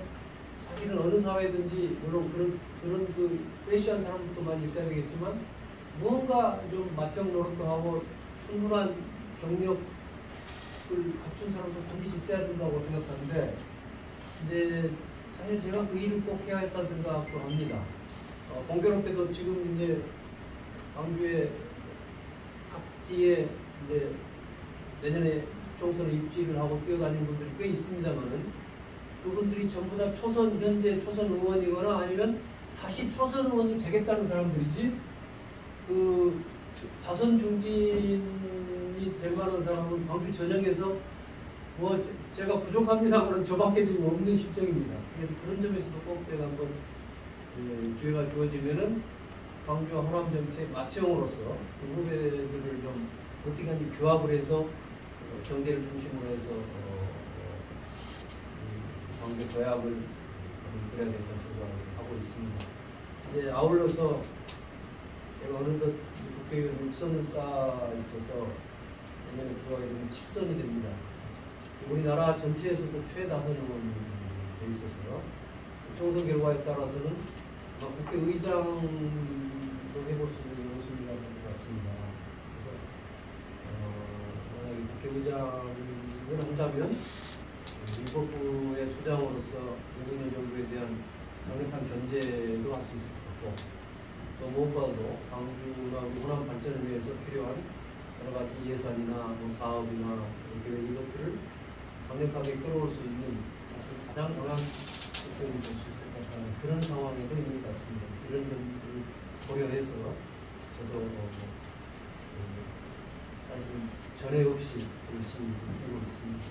사실은 어느 사회든지 물론 그런 그 프레시한 사람도 많이 있어야 되겠지만 무언가 좀 맏형 노릇도 하고 충분한 경력을 갖춘 사람도 반드시 있어야 된다고 생각하는데 이제 사실 제가 그 일을 꼭 해야 했다는 생각도 합니다. 공교롭게도 지금 이제 광주의 각지에 이제 내년에 총선에 입지를 하고 뛰어다니는 분들이 꽤 있습니다만은 그분들이 전부 다 현재 초선 의원이거나 아니면 다시 초선 의원이 되겠다는 사람들이지 그 다선 중진이 될 만한 사람은 광주 전역에서 제가 부족합니다고는 저밖에 지금 없는 실정입니다. 그래서 그런 점에서도 꼭 제가 한번 기회가 주어지면은 광주와 호남 정책 맏형으로서 그 후배들을 좀 어떻게 하면 규합을 해서 경제를 중심으로 해서 광주 도약을 그래야 된다는 생각을 하고 있습니다. 이제 아울러서 제가 어느덧 국회의원 6선을 쌓아 있어서 내년에 들어가게 되면 7선이 됩니다. 우리나라 전체에서도 최다선 의원이 돼 있어서 총선 결과에 따라서는 국회의장도 해볼 수 있는 연수이라는 것 같습니다. 그래서 만약에 국회의장을 한다면 입법부의 수장으로서 윤석열 정부에 대한 강력한 견제도 할 수 있을 것 같고 또 무엇보다도 광주나 우리 호남 발전을 위해서 필요한 여러 가지 예산이나 사업이나 이것들을 강력하게 끌어올 수 있는 사실 가장 중요한 국정이 될 수 있을 것 같다는 그런 상황에도 있는 것 같습니다. 그래서 이런 점들을 고려해서 저도 사실 전에 없이 열심히 뛰고 있습니다.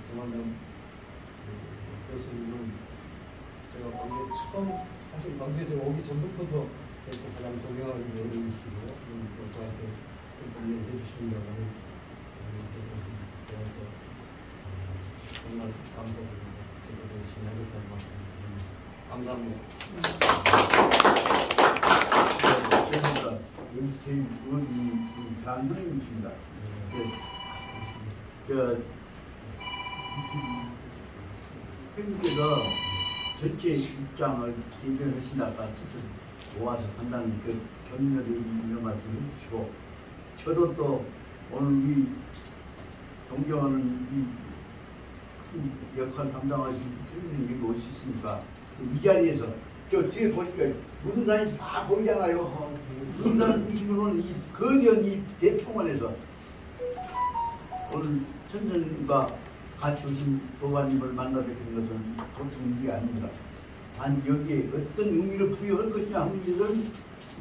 정말 교수님은 제가 사실 광주에 제가 오기 전부터도 가장 존경하는 어른이시고 또 저한테 이야기해 주시려고 되어서 정말 감사드리고 저도 열심히 하겠다는 말씀 드립니다. 감사합니다. 죄송합니다. 여기서 제일 강 선생님이십니다. 선생님께서 전체 입장을 대변하신다가 뜻을 모아서 한다는 그 격려의 이런 말씀을 해주시고, 저도 또 오늘 이 존경하는 이 큰 역할 담당하신 선생님이 오셨으니까 이 자리에서 저 뒤에 보십시오. 무슨 산이 다 보이잖아요. 무슨 산 중심으로는 이 거대한 이 대평원에서 오늘 천선님과 같이 오신 도관님을 만나 뵙는 것은 보통 일이 아닙니다. 단 여기에 어떤 의미를 부여할 것이냐 하는 것은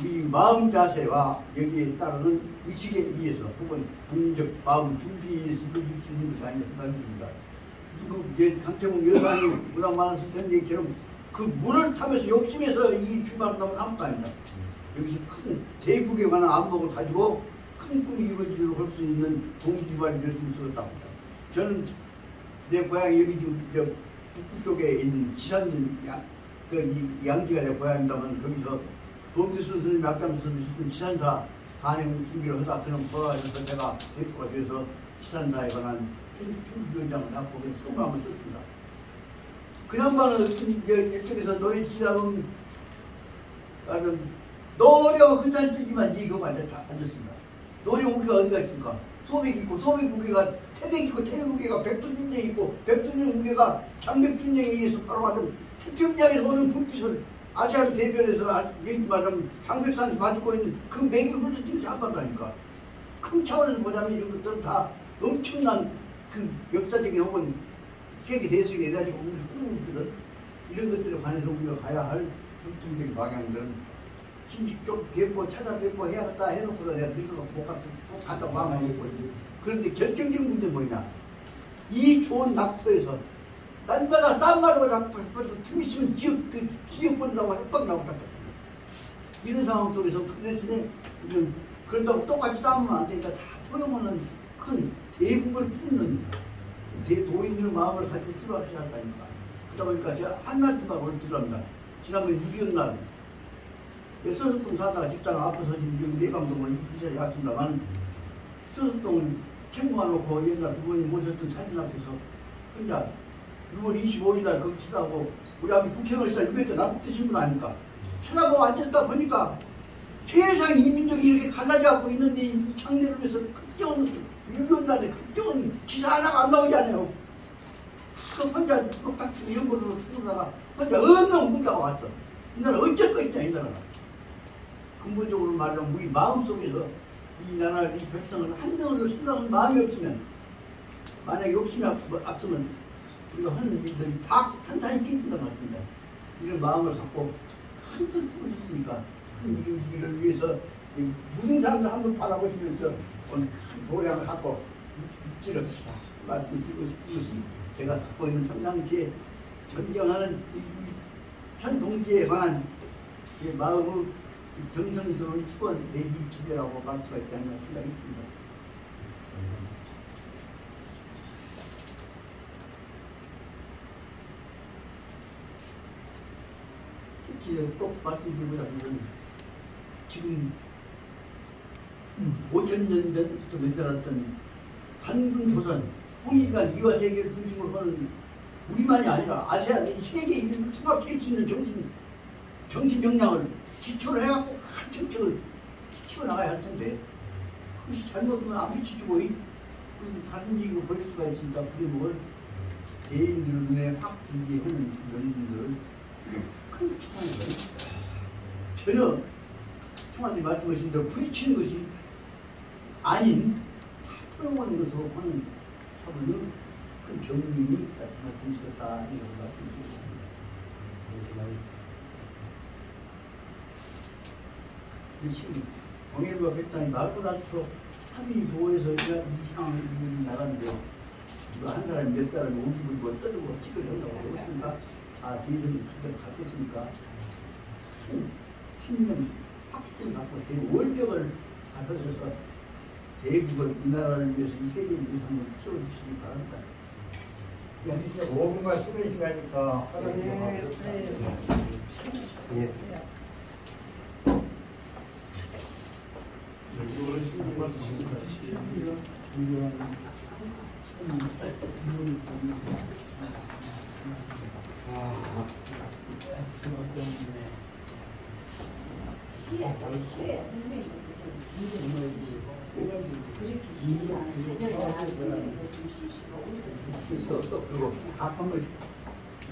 우리 마음 자세와 여기에 따르는 의식에 의해서 혹은 국민적 마음 준비에 의해서 이루어질 수 있는 것이 아니라 생각이 듭니다. 강태공 여사님 문학만화센터 얘기처럼 그 물을 타면서 욕심에서 이 출발을 하면 아무것도 아니다. 여기서 큰 대국에 관한 안목을 가지고 큰 꿈이 이루어지도록 할 수 있는 동기발이 될 수 있을 것 같습니다. 저는 내 고향이 여기 지금 북부 쪽에 있는 지산 양지가 내 고향입니다만, 거기서 도미수 선생님이 앞장서서 있었던 지산사 간행 준비를 하다 그런 돌아가셔서 제가 대표가 되어서 지산사에 관한 편집위원장을 갖고 선물 한번 썼습니다. 그 양반은 이쪽에서 노래 지다보면 노래가 괜찮지만 이거 앉았습니다. 노래 무게가 어디가 있습니까? 소백 있고 소백 무게가 태백 있고 태백 무게가 백두준령 있고 백두준령 무게가 장백준령에 의해서 바로 말하면 태평양에서 오는 불빛을 아시아를 대변해서 말하면 장백산에서 봐주고 있는 그 맥이 훑어지는 것이 안 받다니까. 큰 차원에서 보자면 이런 것들은 다 엄청난 그 역사적인 혹은 세계 대세계 가지고 흐르고 있거든. 이런 것들에 관해서 우리가 가야 할 전통적인 방향들은 신직 좀 뵙고 찾아뵙고 해야겠다 해놓고도 내가 늙어가 못 간다고 마음을 먹고 있지. 그런데 결정적인 문제는 뭐냐? 이 좋은 낙토에서 날마다 싼 말로 잡고 틈이 있으면 지역 본다고 협박 나고 잡고 이런 상황 속에서 그 대신에 그런다고 똑같이 싸우면 안 되니까 다 포용하는 큰 대국을 품는 대도인의 마음을 가지고 출발하셔야 한다니까. 그러다 보니까 제가 한 말씀만 오늘 드립니다. 지난번 6.25 날 서석동 사다가 집사람 앞에서 지금 내방동을 이사에 왔습니다만, 서석동 챙겨놓고 옛날 부모님 모셨던 사진 앞에서 혼자 6월 25일 날 거기 치다고 우리 아버지 국회의원 시다 6.25때 납북되신 분 아닙니까? 쳐다보고 앉았다 보니까 세상 이민족이 이렇게 갈라져갖고 있는데 이 장례를 위해서 걱정은 6.25 날에 걱정은 기사 하나가 안 나오지 않아요. 그 혼자 녹닥치고 연보로 출근하다가 혼자 엉엉 울다가 왔어. 이 나라 어쩔 거 있냐 이 나라가. 근본적으로 말하면 우리 마음속에서 이 나라 이 백성을 한정으로 생각하는 마음이 없으면, 만약에 욕심이 앞서면 우리가 하는 일들이 다 산산이 깨진다는 말씀입니다. 이런 마음을 갖고 큰 뜻을 품으셨으니까 큰 일을 위해서 무슨 사람들 한번 바라보시면서 오늘 큰 도량을 갖고 입지를 말씀드리고 싶은 것이, 제가 갖고 있는 평상시에 존경하는 이 천동지에 관한 마음의 정성스러운 축원 내기 기대라고 말 수가 있지 않나 생각이 듭니다. 특히 꼭 말씀드리고자 하는 건, 지금 5,000년 전부터 괜찮았던 단군 조선, 홍익관 이화 세계를 중심으로 하는 우리만이 아니라 아세안 세계 인류를 통합할 수 있는 정신 역량을 기초를 해갖고 큰 정책을 키워나가야 할 텐데, 그것이 잘못하면 안 비춰주고 무슨 다른 얘기로 보일 수가 있으니까 그게 뭘 대인들 눈에 확 들게 하는 면들을 큰 청하는 전혀 청하선생님 말씀하신 대로 부딪히는 것이 아닌 다 포용하는 것으로 하는 차원의 큰 경륜이 나타날 수 있었다 이런 말씀드리겠습니다. 지금 동일과 백장이 말고 나서 합의 도에서 이 상황을 나가는데 한 사람이 몇 사람이 오기 불고 떠들고 찍을 한다고 그렇습니까? 대선을 그때 갔겠습니까? 10년 확증 갖고 대원격을 하셔서 대국을 이 나라를 위해서 이 세계를 위해서 한번 키워주시기 바랍니다. 야, 5분간 쉬는 시간이니까 시에 선생님 그렇게 쉽지 않아요. 그래서 또 그거 한번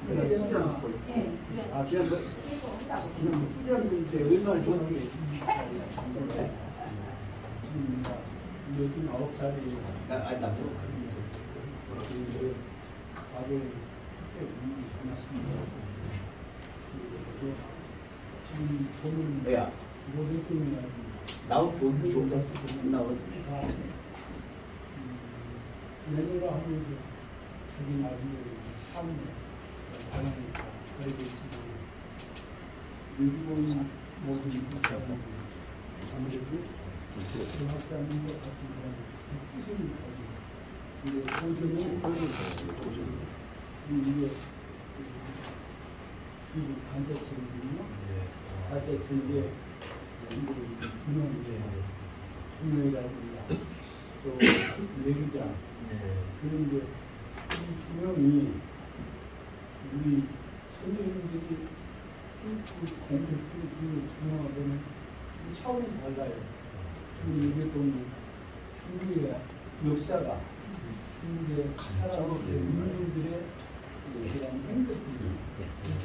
지난 후자분들 얼마나 좋은데 지금 89살이 나 밥을 그때 하나씩 지금 보면 야 모든 꿈이 나온 돈이 좋다 나온 내년으로 하면서 자기 나름의 삶을 바라니까 그렇게 지금 일본 모든 사람들이 생각하는 것 같은 그런 뜻을 가지고 이게 도전을 지금 이게 지금 간자체거든요. 간자체인데 수명이라든가 또 내기장 그런데 이 수명이 우리 선생님들이 공부를 수명하고는 차원이 달라요. 지금 이게 보면 중국의 역사가 중국의 살아오는 인민들의 그런 행동들이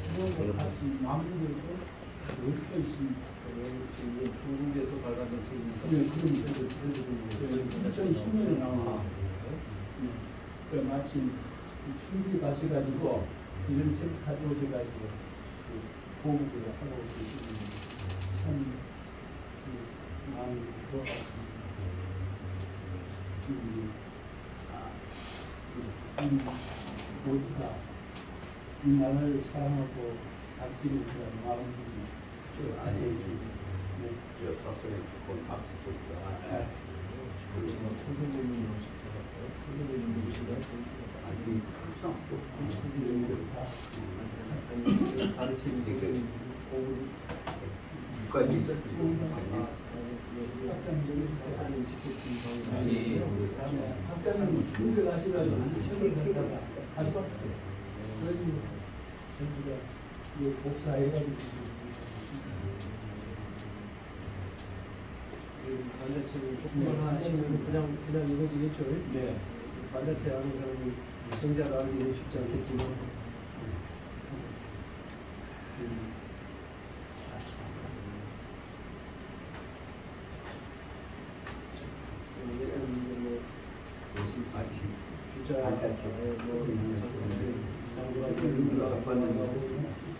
수명과 같이 마무리돼서 얽혀 있습니다. 중국에서 발간된 책입니다. 네, 그럼 2010년에 나와. 마침 중국에 가셔가지고 이런 책 가져오셔가지고 보급을 하고 계시는 참 마음이 좋았습니다. 모두가 이 나라를 사랑하고 아끼는 그런 마음들이 학자는 중국에 가시가지고 책을 갖다가 가져왔대요. 그래서 전부가 복사해가지고 반자체를 조금만 하시면 그냥 이거지겠죠. 네. 반자체 아는 사람이 정자가 알기는 쉽지 않겠지만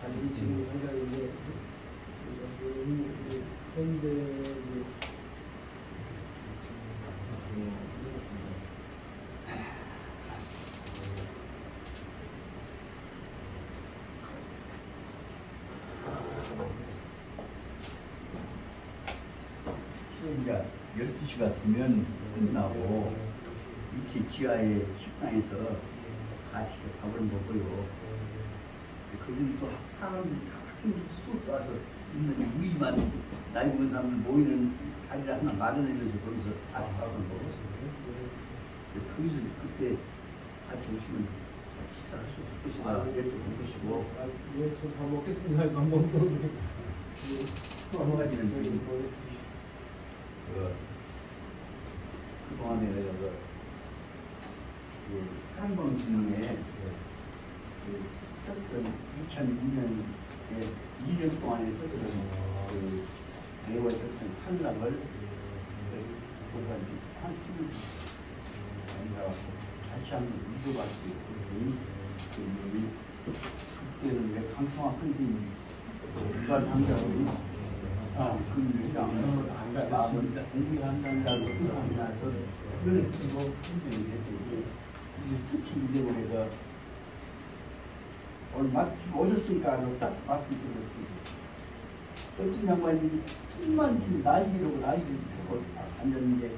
가지고 지금 생각인데 현대 이제 12시가 되면 끝나고 이렇게 지하의 식당에서 같이 밥을 먹어요. 거기는 또 사람들이 다 학생들 수업 와서 있는데 우리만 나이 먹은 사람들 모이는 자리를 하나 마련해줘서 거기서 같이 밥을 먹었어요. 거기서 그때 같이 오시면 식사할 수 있을 것이다 여쭤본 것이고 밥 먹겠습니다. 밥 먹는데 한 가지는 지금 그동안에 사랑방지능에 썼던 2006년에 2년 동안에 썼던 배우가 썼던 한락을 보다 한 팀을 다시 한번 읽어봤어요. 그때는 왜 강청화 선생님이 일반 환자로 마음을 공부한다고 하면서 그걸 쓰고 funcion이 됐고 특히 이대로가 오늘 오셨으니까 딱 말씀드렸습니다. 어떤 양반이 천만 주 난리라고 난리를 하고 앉았는데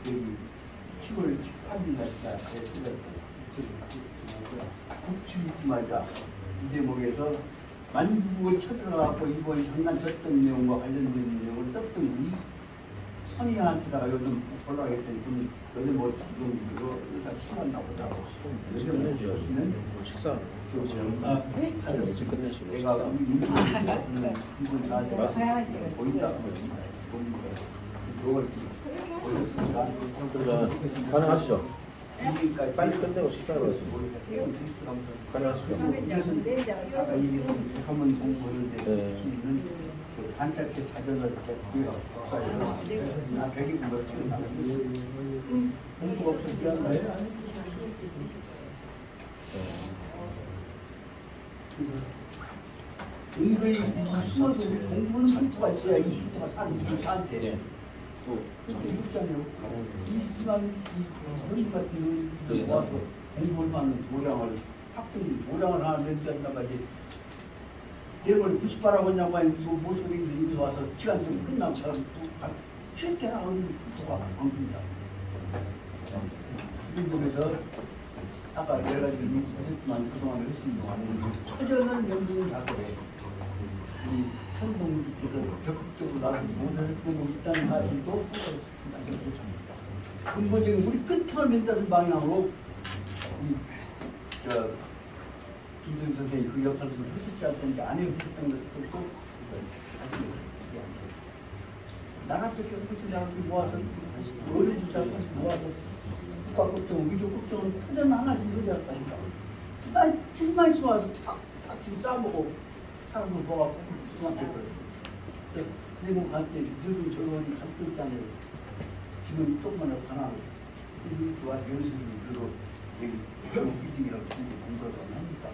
여기 10월 18일 날짜 국치마자 이 대목에서 만주국을 쳐들어가고 이번 장난쳤던 내용과 관련된 내용을 썼던 우리 선의한테다가 요즘 보려고 했더니 좀 요즘 뭐 지금 이거 일단 시간 나보자고 요즘 보시면 식사 네? 일찍 끝내시고 내가 식사. 우리 이분 나한테 보인다 그걸 보였습니다. 그러면 가능하시죠? 여기까지 빨리 끝내고 식사를 하시죠. 가능하시죠? 아까 얘기했던 조카문 공부를 네. 수 있는 그 반짝게 자전을 역사에서 나 벽이 공부를 치는 공부가 없어서 미안해요. 은근히 숨어서 공부는 상투가 있어야 이 상투가 사는 이 사한테 또 그렇게 있잖아요. 이만 이 같은 걸 모아서 공부를 하는 도량을 학생 도량을 하나 낸다는 말이지. 내일 90바라고 했냐고 모습이 여기 와서 시간 쓰면 끝나면 사람 또 쉽게 하는 부터가 방준다. 이 부분에서 아까 내가 지금 했지만 그동안 했습니다. 터전은 연기는 작업에 이 선동님께서 적극적으로 나서 못하고 있다는 사실도 근본적인 우리 끊임을 낸다는 방향으로 우리 김정 선생이 그 역할을 좀 하셨지 않던지 안 해보셨던 것도 또 다시 얘기합니다. 나라밖에 없는 사람들이 모아서 어린 부자까지 모아서 국가 걱정, 민족 걱정은 터전 하나씩 늘려놨다니까. 나 집만 있어 와서 탁 지금 싸먹고 사람을 모아갖고 그래서 대구 갈때 늙은 젊은이 갈때 있잖아요. 지금 조금만 하고 가나 와 연습이 그래도 여기 빌딩이라고 공부를 안 합니까?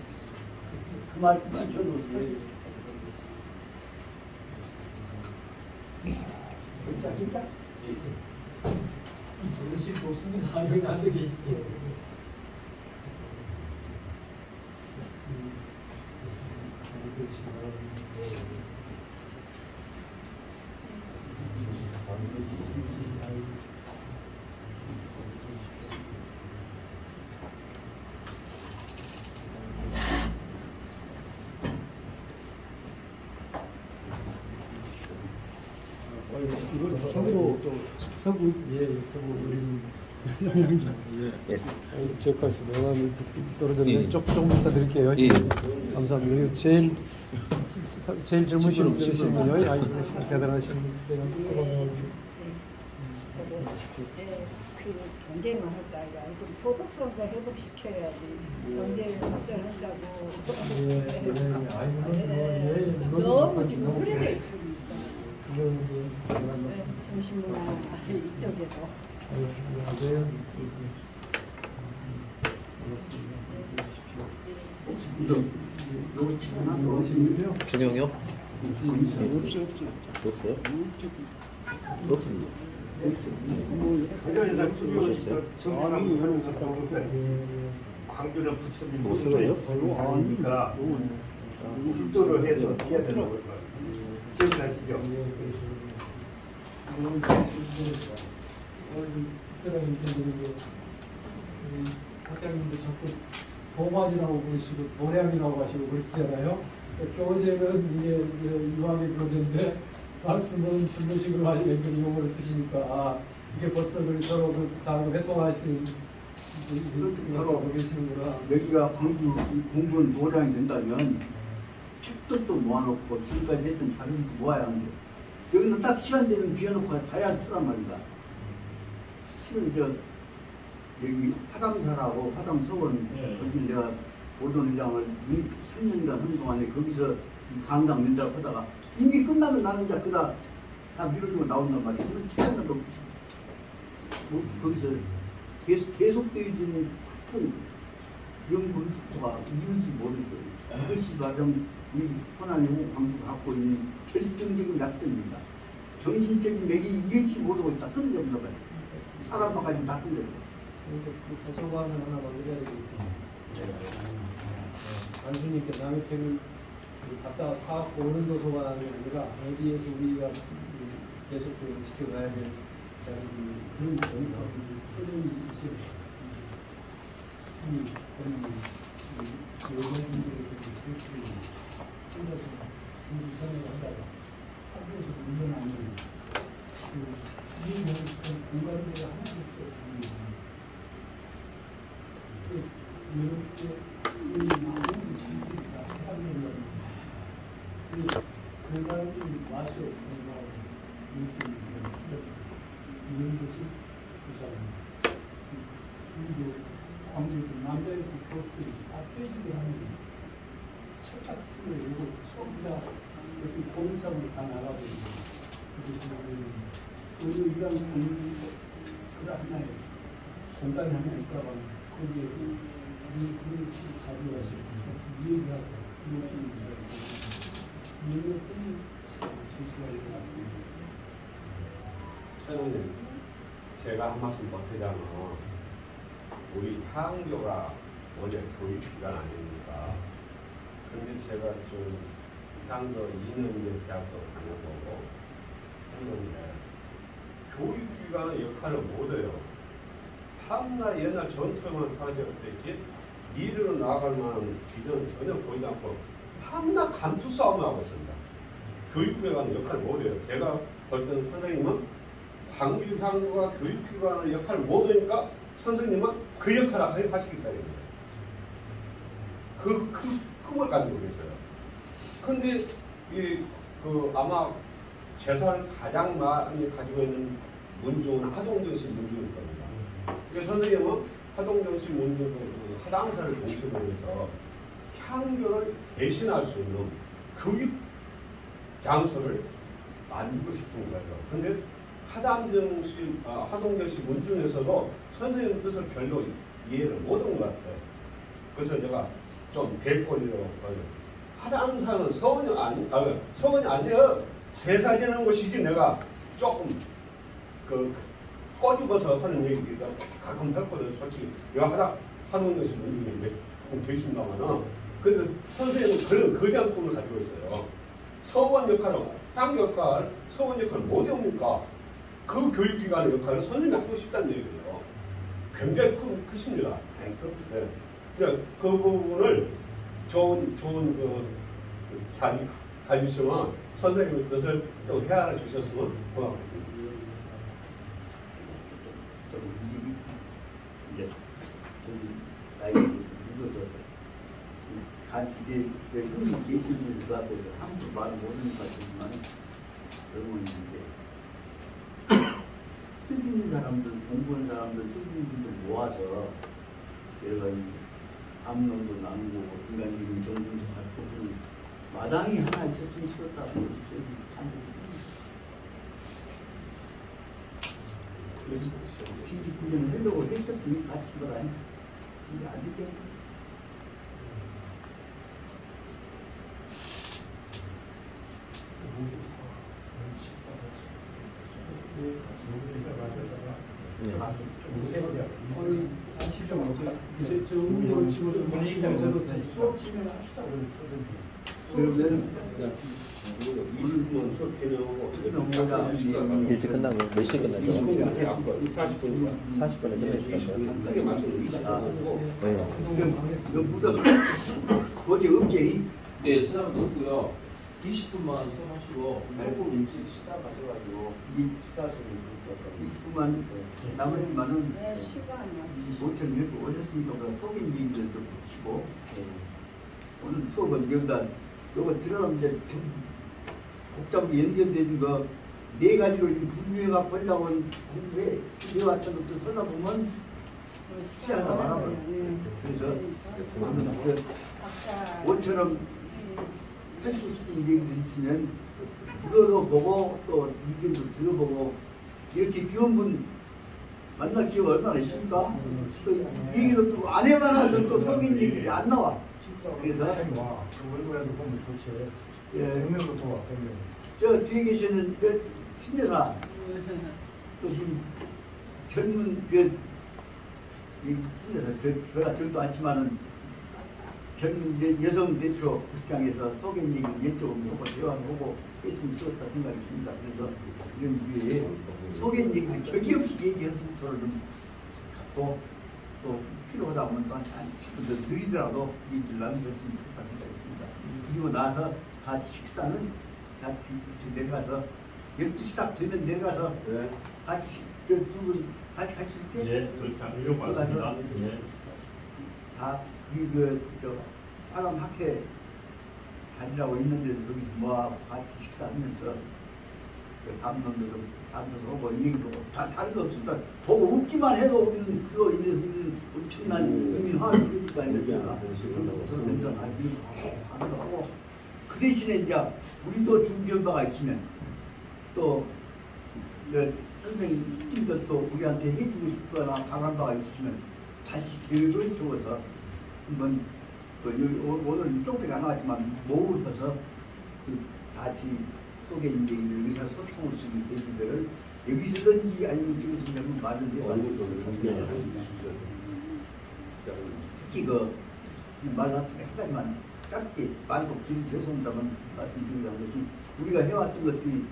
그 말씀만 저도 괜찮습니까? 정신 없습니다. 여기 앉아 계시죠. 서구 서구 우리 예. 제가스 명함이 떨어졌는데 조금 이따 드릴게요. 예. 감사합니다. 그리고 제일 젊으신 분이시군요. 아이고 대단하신 분이에요. 그 경쟁을 할까 아니라 좀 도덕성도 회복시켜야지 경쟁을 발전한다고 너무 지금 흐려져 있습니다. 정신문화 이쪽에도 안녕하세요. 준영이요? 없어요? 없습니다. 예전에 정부하는 하는 것 같다고 그러는데 광주는 부처님 못해요? 아니니까 불도로 해서 해야 되는 거예요. 기억나시죠? 학장님도 자꾸 도마지라고 부르시고 도량이라고 하시고 그러시잖아요. 교재는 이게 유학의 교재인데 말씀은 불르식으로 가지고 연결 용어를 쓰시니까 이게 벌써 서로 다 회통하시는 분이 계시는구나. 여기가 광주 공부는 도량이 된다면 책들도 모아놓고 지금까지 했던 자료도 모아야 하는데 여기는 딱 시간 되면 비워놓고 가야 할 테란 말이다. 지금 여기 화담사라고 화담서원 거기 내가 보존회장을 3년간 한 동안에 거기서 강당 낸다고 하다가 이미 끝나면 나는 이제 그다 다 밀어주고 나온단 말이야. 그런 최근에도 거기서 계속되어지는 큰 연구의 속도가 이유지 모르죠. 이것이 말하자면 우리 호남이고 광주가 갖고 있는 결정적인 약점입니다. 정신적인 맥이 이해지 못하고 있다. 끊어져 본단 말이야. 사람만 가지고 다 끊어져. 그러니까 그 도서관을 하나 만들어야 되겠고. 단순히 이렇게 남의 책을 갖다가 사갖고 오는 도서관이 아니라 어디에서 우리가 계속 지켜가야 될 그런 저희가 그런 것을 여성분들에게 그렇게 혼자서 선생을 하다가 학교에서 물러나는 그 공간들이 하나도 없어요. 이렇게 많은 지식들이 다 해당되는 공간이 맛이 없는 이런 것이 부산입니다. 그리고 광주도 남자의 교수들이 다 퇴직을 하는 책 같은 거 이거 전부 다 어떤 공상을 다 나가버리고 그리고 이런 클래스나에 공간이 하나 있다가 거기에 그런 책 가져가서 같이 얘기하고 그런 식으로 이런 것들이 제시가 일어납니다. 선생님, 제가 한 말씀 보태자면 우리 향교가 원래 교육기관 아닙니까? 근데 제가 좀 향교 2년제 대학도 다녀보고 했는데 교육기관의 역할을 못해요. 한나 옛날 전통만 사라졌듯이 미래로 나아갈 만한 비전을 전혀 보이지 않고 한나 감투 싸움을 하고 있습니다. 교육기관의 역할을 못해요. 제가 볼 때는 선생님은 광주향교가 교육기관의 역할을 못하니까 선생님은 그 역할을 하시겠다는 거예요. 그 꿈을 가지고 계세요. 근데 아마 재산을 가장 많이 가지고 있는 문중은 하동경 씨 문중일 겁니다. 그래서 선생님은 하동경 씨 문중 하당사를 공식으로 해서 향교를 대신할 수 있는 교육 장소를 만들고 싶은 거예요. 근데 하동경 씨 문중에서도 선생님 뜻을 별로 이해를 못한 것 같아요. 그래서 제가 좀 대권이라고 할까요. 하당사는 서원이 아니에요. 세사 지내는 것이지 내가 조금 꼬집어서 하는 얘기가 가끔 했거든요. 솔직히 내가 하동경 씨 문중에 조금 계신다면은 그래서 선생님은 그런 거대한 꿈을 가지고 있어요. 서원 역할은 향 역할, 서원 역할을 못 해옵니까? 그 교육기관의 역할을 선생님이 하고 싶다는 얘기예요. 굉장히 크십니다. 네. 그러니까 그 부분을 좋은 자리 가지시면 선생님의 뜻을 좀 헤아려 주셨으면 고맙겠습니다. 이제 나이 늙어서 이제 형님 계시면서 그 앞에서 아무도 말 못하는 것 같지만 그런 있는데 뜻 있는 사람들, 공부한 사람들, 뜻 있는 분들 모아서 여러 가지 암론도 나누고 인간적인 정신도 갖고 마당이 하나 있었으면 좋겠다고 참 그래서 신직구전을 하려고 했었더니 같이 그러다니 근데 안 됐겠네. 일찍 끝나고 몇 시에 끝나죠? 40분에 끝났어요. 어디 없지? 네, 시간은 없고요. 20분만 수업하시고 조금 일찍 시간 가져가지고 식사하시면 좋을 것 같아요. 20분만 남았지만은 네, 시간 맞지. 5천 이렇게 오셨으니까 성인비들도 붙이고 오늘 수업은 여기다 요거 들어가면 이제 복잡하게 연결되는 거 4가지로 이렇게 분류해갖고 하려고 공부해 준비해왔던 것도 서다 보면 쉽지 않아 많아요. 그래서 오늘 5처럼 하시고 싶은 얘기들 있으면 들어보고 또 의견도 들어보고 이렇게 귀여운 분 만날 기회가 얼마나 있습니까? 또 이 얘기도 또 안 해봐서 또 속인 얘기가 안 나와. 그래서 그 얼굴에도 보면 좋지. 예. 100명부터 와, 100명. 저 뒤에 계시는 그 신여사 또 지금 젊은 그 제가 저도 않지만은 전 여성 대표 극장에서 소견 얘기를 여쭤보고 대화를 하고 했으면 좋겠다 생각이 듭니다. 그래서 이런 기회에 소견 얘기를 격이 없이 얘기하는 분들을 좀 갖고 또 필요하다 하면 또 한 10분 더 느리더라도 얘기를 나누셨으면 좋겠다 생각이 듭니다. 그리고 나서 같이 식사는 같이 내려가서 12시 딱 되면 내려가서 네. 같이 두 분 같이 가실게. 예, 그렇게 하려고 왔습니다. 예. 다 저 파람 학회 다니라고 있는데도 거기서 뭐하고 같이 식사하면서 담론도 좀 담쳐서 하고 얘기도 하고 다 다른 거 없습니다. 보고 웃기만 해도 우리는 그거 있는 엄청난 의미를 하는 것이 아닙니까? 그런 생각 하기도 하고 그 대신에 이제 우리도 준비한 바가 있으면 또 선생님도 또 우리한테 해주고 싶거나 바란 바가 있으면 다시 계획을 세워서 한번 오늘 쪽밖에 안 나왔지만 모으셔서 같이 소개인 얘기를 의사소통할 수 있는 얘기들을 여기서든지 아니면 저기서 한번 마련해가지고 특히 말랐으니까 한 가지만 짧게 말고 길 죄송합니다만 말씀드리자면 것이 우리가 해왔던 것들이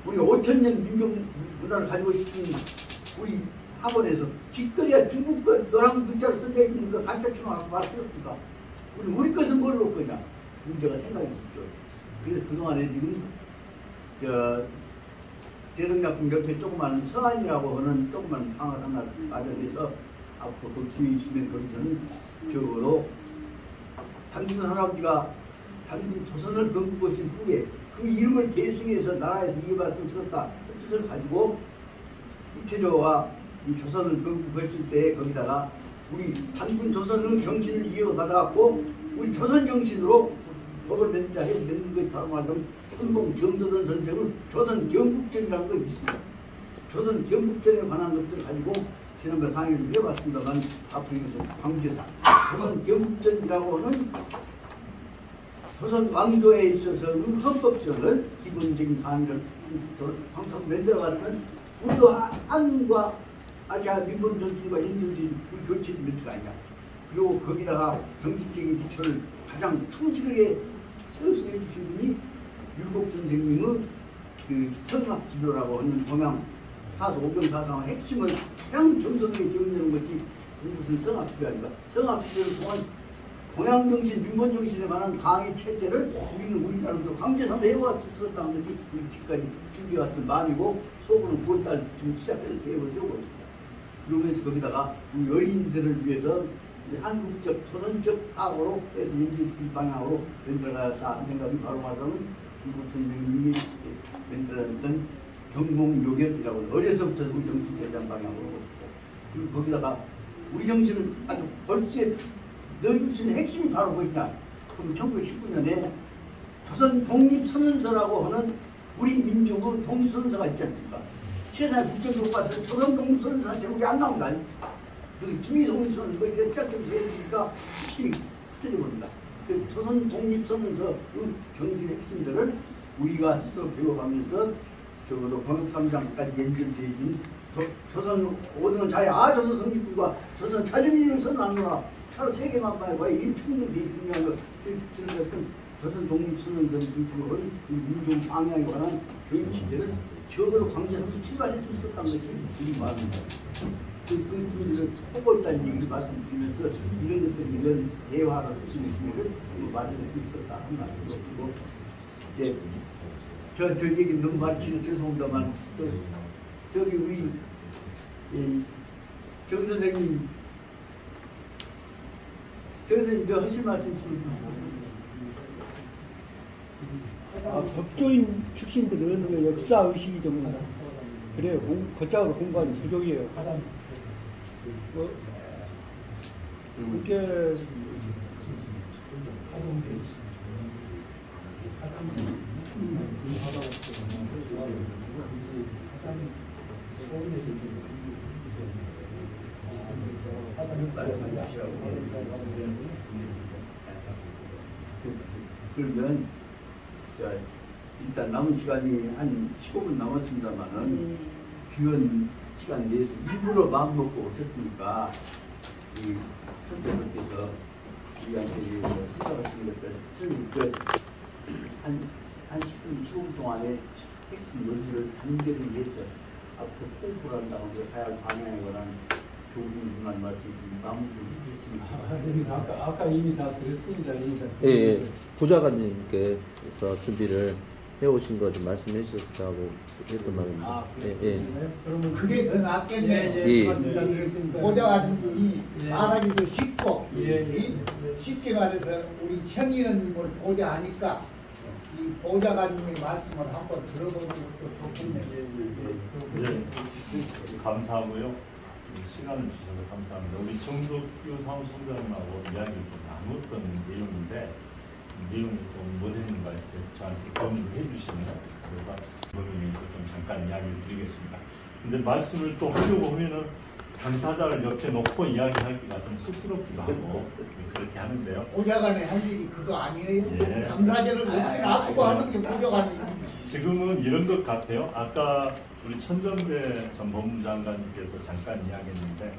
우리가 5,000년 민족 문화를 가지고 있는 우리 학원에서 길거리에 중국 거 노란 글자로 써져 있는 거 간짜처럼 와서 말씀했습니까? 우리 것은 뭘로 올 거냐? 문제가 생각이 들죠. 그래서 그동안에 지금 대성약품 옆에 조그마한 서안이라고 하는 조그마한 방을 하나 마련해서 앞으로 그 기회 있으면 거기서는 적어도 당신 할아버지가 당신 조선을 건국하신 후에 그 이름을 계승해서 나라에서 이어받으면 좋겠다 그 뜻을 가지고 이태조와 이 조선을 건국했을 때 거기다가 우리 단군 조선의 정신을 이어받아갖고 우리 조선 정신으로 법을 맺는 것이 바로 말하자면 선봉 정도전 선생은 조선 경국전이라는 거 있습니다. 조선 경국전에 관한 것들을 가지고 지난번에 강의를 해봤습니다만 앞으로 이것은 광주에서 조선 경국전이라고 하는 조선 왕조에 있어서 헌법적을 기본적인 강의를 항상 만들어가는 우리도 한국과 아시아 민본 전술과 연결된 우리 교체된 멘트가 아니야. 그리고 거기다가 정신적인 기초를 가장 충실하게 세우게 해주신 분이 율곡 선생님의 그 성악 지도라고 하는 동양 사서 오경사상의 핵심을 가장 정성하게 정리하는 것이 무슨 성악 지도 아닌가. 성악 지도를 통한 동양정신, 민본정신에 관한 강의 체제를 우리는 우리나라로 강제삼아 해왔었다는 것이 우리 지금까지 준비해왔던 마음이고 속으로는 9월달 지금 시작해서 계획을 세우고 있습니다. 그러면서 거기다가 우리 어린이들을 위해서 한국적, 조선적 사고로 해서 연결시킬 방향으로 만들어가다 하는 생각이 바로 말하자면 중국 선생님이 만들어냈던 경공요격이라고 어려서부터 우리 정신 제장 방향으로 그리고 거기다가 우리 정신을 아주 벌써 넣어줄 수 있는 핵심이 바로 뭐냐? 그럼 1919년에 조선 독립선언서라고 하는 우리 민족의 독립선언서가 있지 않습니까? 세상 국제적으로 봤을 때 조선 독립선언서 제목이 안 나온다. 그리고 김일성 독립선언서 이게 시작돼서 해주니까 핵심이 흩어져 버립니다. 그 조선 독립선언서의 정신 핵심들을 우리가 스스로 배워가면서 적어도 광역삼장까지 연결되어 있는 조선 5등은 자유 아조선 성직군과 조선 자주민을 선언하노라. 차로 세계만 봐야 이 평등되게 중요한 거 들어갔던 조선 독립선언서를 중심으로 한 민족 방향에 관한 교육 체제를 적어도 강제하면서 출발해 줄 수 있다는 것이 우리 마음입니다. 그 분들을 하고 있다는 얘기를 말씀드리면서 이런 것들이 이런 대화를 할 수 있는 기회를 마련해 줄 수 있다 하는 말이고 그리고 이제 저 얘기 너무 많이 죄송합니다만 저기 우리 정 선생님 그래서 하실 말씀 좀 법조인 출신들은 역사 의식이 좀 그래요. 걷작으로 공부하는 부족이에요. 이게 그러면 일단 남은 시간이 한 15분 남았습니다만은 귀한 시간 내에서 일부러 마음 먹고 오셨으니까 이 선생님께서 우리한테 생각하시는 것들 한 10분, 15분 동안에 핵심 논지를 단결히 해서 앞으로 통보를 한다고 해야 할 방향에 관한 교훈만 말씀 마무리 좀 해주셨습니다. 아까 이미 다 들었습니다. 예, 부자관님께서 준비를 해오신 거 좀 말씀해 주셨다고 했던 말입니다. 그러면 그게 더 낫겠네요. 예. 맞습니다. 들었습니다. 보자가지고 예. 말하기도 쉽고 예. 쉽게 말해서 우리 천 의원님을 보좌하니까 이 보좌관님의 말씀을 한번 들어보는 것도 좋겠네요. 감사하고요. 시간을 주셔서 감사합니다. 우리 정석규 사무총장님하고 이야기를 좀 나눴던 내용인데 내용이 좀 뭐되는가 이렇게 저한테 검토를 해주시네요. 그래서 이번에 좀 잠깐 이야기를 드리겠습니다. 근데 말씀을 또 하려고 하면은 당사자를 옆에 놓고 이야기하기가 좀 쑥스럽기도 하고 그렇게 하는데요. 보좌관이 할 일이 그거 아니에요? 예. 당사자를 옆에 놔두고 하는 게 보좌관이 지금은 이런 것 같아요. 아까 우리 천정배 전 법무장관님께서 잠깐 이야기했는데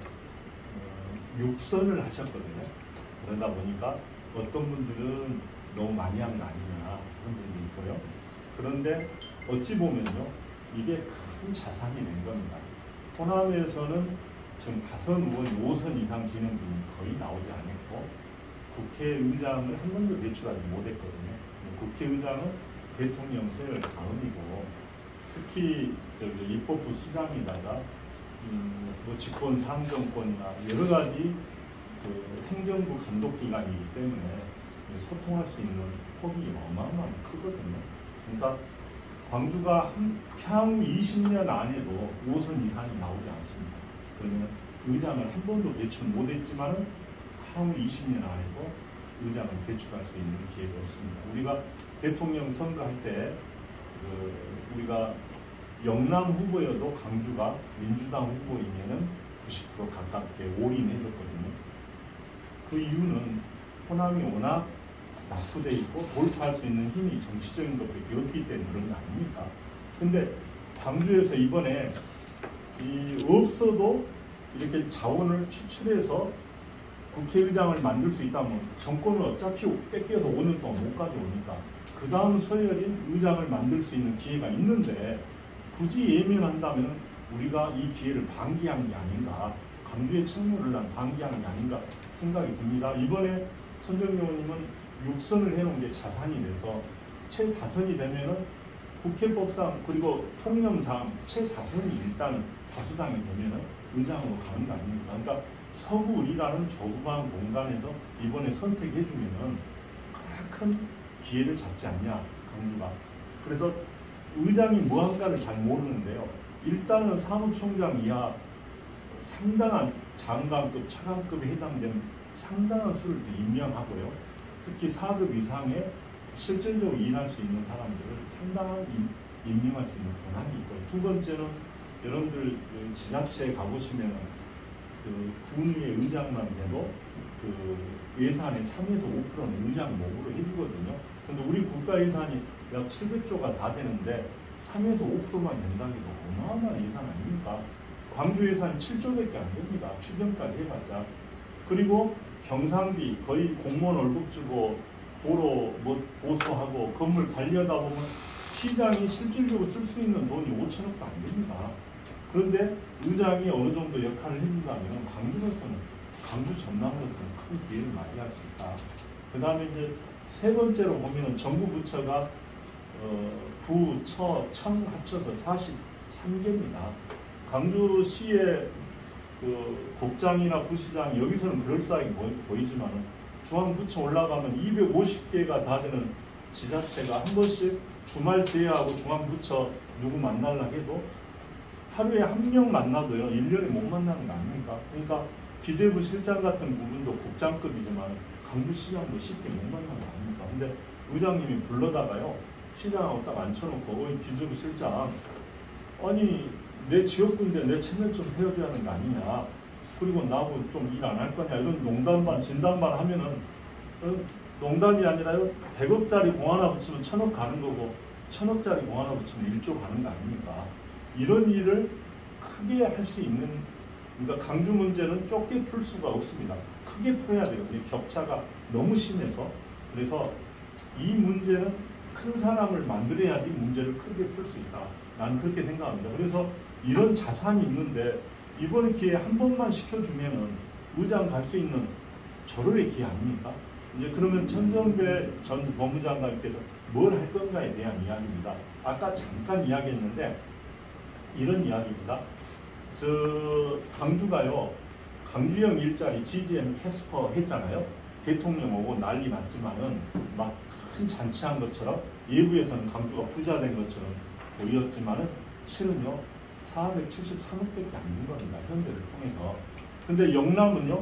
육선을 하셨거든요. 그러다 보니까 어떤 분들은 너무 많이 한 거 아니냐 그런 분도 있고요. 그런데 어찌 보면요. 이게 큰 자산이 된 겁니다. 호남에서는 지금 다선 의원 5선 이상 지는 분이 거의 나오지 않았고 국회의장을 한 번도 배출하지 못했거든요. 국회의장은 대통령 세열 다음이고 특히 입법부 수장이다가 뭐 집권 상정권이나 여러 가지 그 행정부 감독 기관이기 때문에 소통할 수 있는 폭이 어마어마하게 크거든요. 그러니까 광주가 향후 20년 안에도 5선 이상이 나오지 않습니다. 그러면 의장을 한 번도 배출 못했지만은 향후 20년 안에도 의장을 배출할 수 있는 기회가 없습니다. 우리가 대통령 선거할 때 우리가 영남 후보여도 광주가 민주당 후보이면은 90% 가깝게 올인해줬거든요. 그 이유는 호남이 워낙 낙후돼 있고 돌파할 수 있는 힘이 정치적인 것밖에 없기 때문에 그런 거 아닙니까? 근데 광주에서 이번에 없어도 이렇게 자원을 추출해서 국회의장을 만들 수 있다면 정권을 어차피 뺏겨서 5년 동안 못 가져오니까 그 다음 서열인 의장을 만들 수 있는 기회가 있는데 굳이 예민한다면 우리가 이 기회를 방기한 게 아닌가, 광주의 청년을 난 방기하는 게 아닌가 생각이 듭니다. 이번에 천정배 의원님은 6선을 해놓은 게 자산이 돼서 최다선이 되면은 국회법상 그리고 통념상 최다선이 일단 다수당이 되면은 의장으로 가는 거 아닙니까? 그러니까 서구이라는 조그만 공간에서 이번에 선택해주면은 큰 기회를 잡지 않냐, 광주가. 그래서 의장이 무언가를 잘 모르는데요. 일단은 사무총장 이하 상당한 장관급, 차관급에 해당되는 상당한 수를 임명하고요. 특히 4급 이상의 실질적으로 일할 수 있는 사람들을 상당한 임명할 수 있는 권한이 있고요. 두 번째는 여러분들 지자체에 가보시면 그 군의회 의장만 돼도 그 예산의 3에서 5%는 의장 몫으로 해주거든요. 그런데 우리 국가 예산이 약 700조가 다 되는데 3에서 5%만 된다는 게 어마어마한 예산 아닙니까? 광주 예산이 7조밖에 안 됩니다. 추경까지 해봤자. 그리고 경상비 거의 공무원 월급 주고 도로 뭐 보수하고 건물 관리하다 보면 시장이 실질적으로 쓸 수 있는 돈이 5천억도 안 됩니다. 그런데 의장이 어느 정도 역할을 해준다면 광주로서는, 광주 전남으로서는 큰 기회를 맞이할 수 있다. 그 다음에 이제 세 번째로 보면은 정부 부처가 부, 처, 청 합쳐서 43개입니다. 광주시의 그 국장이나 부시장 여기서는 그럴싸하게 보이지만 중앙부처 올라가면 250개가 다 되는 지자체가 한 번씩 주말 제외하고 중앙부처 누구 만나려고 해도 하루에 한 명 만나도요 1년에 못 만나는 거 아닙니까? 그러니까 기재부 실장 같은 부분도 국장급이지만 광주시장도 쉽게 못 만나는 거 아닙니까? 근데 의장님이 불러다가요 시장하고 딱 앉혀놓고 기재부 실장 아니 내 지역구인데 내 채널 좀 세워줘야 하는 거 아니냐. 그리고 나하고 좀 일 안 할 거냐. 이런 농담반, 진담반 하면은 농담이 아니라요. 100억짜리 공 하나 붙이면 1000억 가는 거고 1000억짜리 공 하나 붙이면 1조 가는 거 아닙니까? 이런 일을 크게 할 수 있는 그러니까 강주 문제는 좁게 풀 수가 없습니다. 크게 풀어야 되거든요. 격차가 너무 심해서. 그래서 이 문제는 큰 사람을 만들어야지 문제를 크게 풀 수 있다. 나는 그렇게 생각합니다. 그래서 이런 자산이 있는데 이번 기회에 한 번만 시켜주면은 의장 갈 수 있는 절호의 기회 아닙니까? 이제 그러면 천정배 전 법무장관께서 뭘 할 건가에 대한 이야기입니다. 아까 잠깐 이야기했는데 이런 이야기입니다. 저 강주가요, 강주영 일자리 GGM 캐스퍼 했잖아요. 대통령 오고 난리 났지만은 막 큰 잔치한 것처럼 예부에서는 강주가 부자 된 것처럼 보였지만은 실은요 473억밖에 안 준 겁니다. 현대를 통해서. 근데 영남은요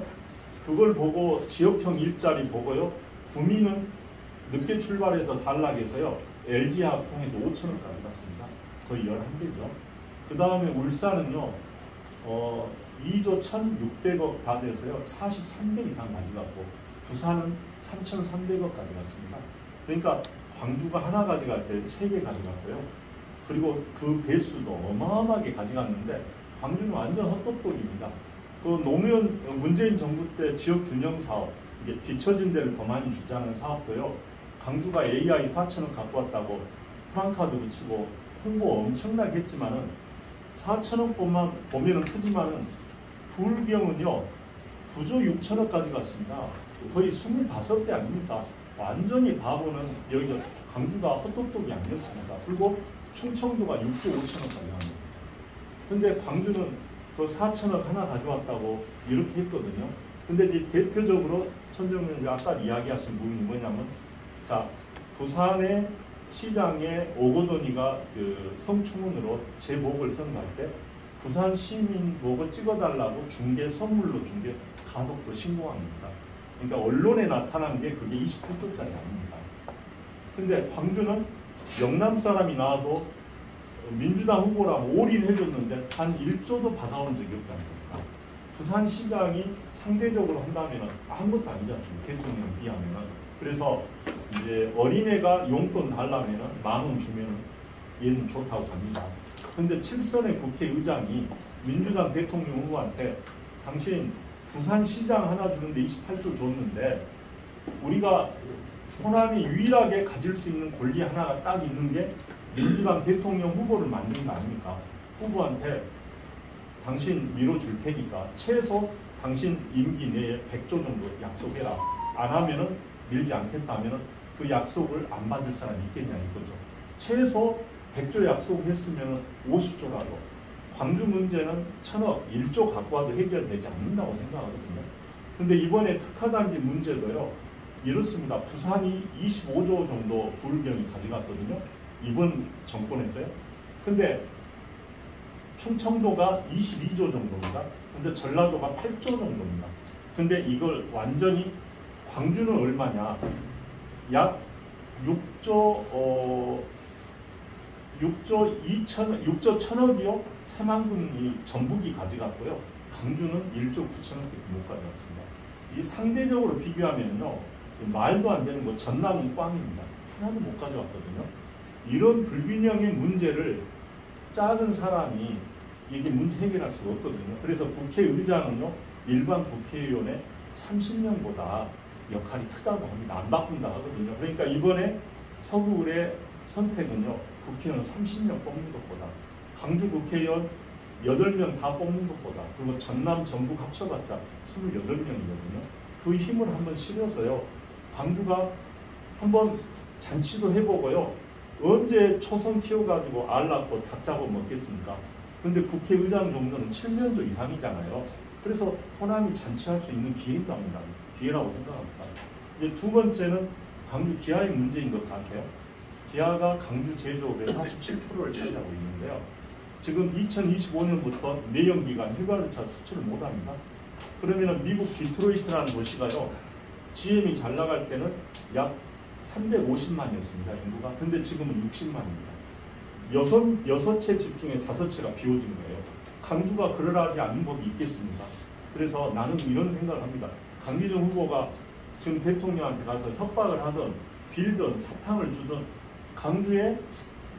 그걸 보고 지역형 일자리 보고요 구민은 늦게 출발해서 단락해서요 LG화학 통해서 5천억까지 갔습니다. 거의 11배죠. 그 다음에 울산은요 2조 1,600억 다 돼서요 43배 이상 가져갔고 부산은 3,300억까지 갔습니다. 그러니까 광주가 하나 가져갈 때 3개 가져갔고요. 그리고 그 배수도 어마어마하게 가져갔는데 광주는 완전 헛똑똑입니다. 그 노무현 문재인 정부 때 지역 균형 사업, 이게 뒤처진 데를 더 많이 주자는 사업도요. 광주가 AI 4천억 갖고 왔다고 프랑카드 붙이고 홍보 엄청나게 했지만은 4천억만 보면은 크지만은 부울경은요 9조 6천억까지 갔습니다. 거의 25배 아닙니까? 완전히 바보는 여기가 광주가 헛똑똑이 아니었습니다. 그리고 충청도가 6조 5천억까지 갑니다. 근데 광주는 그 4천억 하나 가져왔다고 이렇게 했거든요. 근데 이제 대표적으로 천정면 아까 이야기하신 부분이 뭐냐면, 자 부산의 시장에 오거돈이가 그 성추문으로 제 목을 선갈 때 부산 시민 보고 찍어달라고 중개 선물로 중개 가덕도 신고합니다. 그러니까 언론에 나타난 게 그게 28조짜리 아닙니다. 근데 광주는 영남 사람이 나와도 민주당 후보라고 올인해줬는데 한 1조도 받아온 적이 없다는 겁니다. 부산시장이 상대적으로 한다면 아무것도 아니지 않습니까? 대통령에 비하면. 그래서 이제 어린애가 용돈 달라면 10,000원 주면 얘는 좋다고 합니다. 근데 7선의 국회의장이 민주당 대통령 후보한테 당신 부산시장 하나 주는데 28조 줬는데 우리가 호남이 유일하게 가질 수 있는 권리 하나가 딱 있는 게 민주당 대통령 후보를 만드는 거 아닙니까? 후보한테 당신 밀어줄 테니까 최소 당신 임기 내에 100조 정도 약속해라. 안 하면은 밀지 않겠다 하면은 그 약속을 안 받을 사람이 있겠냐 이거죠. 최소 100조 약속했으면 50조라도. 광주 문제는 1,000억, 1조 갖고 와도 해결되지 않는다고 생각하거든요. 근데 이번에 특화단지 문제도요. 이렇습니다. 부산이 25조 정도 부울경이 가져갔거든요. 이번 정권에서요. 근데 충청도가 22조 정도입니다. 근데 전라도가 8조 정도입니다. 근데 이걸 완전히 광주는 얼마냐? 약 6조 1,000억이요. 새만금이 전북이 가져갔고요. 광주는 1조 9천억밖에 못 가져갔습니다. 이 상대적으로 비교하면요. 말도 안 되는 거 전남은 꽝입니다. 하나도 못 가져왔거든요. 이런 불균형의 문제를 작은 사람이 이게 문제 해결할 수가 없거든요. 그래서 국회의장은요. 일반 국회의원의 30명보다 역할이 크다고 합니다. 안 바꾼다 하거든요. 그러니까 이번에 서구의 선택은요. 국회의원 30명 뽑는 것보다 광주 국회의원 8명 다 뽑는 것보다 그리고 전남 전북 합쳐봤자 28명이거든요. 그 힘을 한번 실어서요. 광주가 한번 잔치도 해보고요. 언제 초선 키워가지고 알 낳고 닭 잡아 먹겠습니까? 근데 국회의장 정도는 7년조 이상이잖아요. 그래서 호남이 잔치할 수 있는 기회도 합니다. 기회라고 생각합니다. 이제 두 번째는 광주 기아의 문제인 것 같아요. 기아가 강주 제조업의 47%를 차지하고 있는데요. 지금 2025년부터 내연기관 휘발유차 수출을 못합니다. 그러면 미국 디트로이트라는 도시가요. GM이 잘 나갈 때는 약 350만이었습니다. 인구가. 근데 지금은 60만입니다. 6채 집 중에 5채가 비워진 거예요. 강주가 그러하지 않은 법이 있겠습니까? 그래서 나는 이런 생각을 합니다. 강기정 후보가 지금 대통령한테 가서 협박을 하든 빌든 사탕을 주든 강주의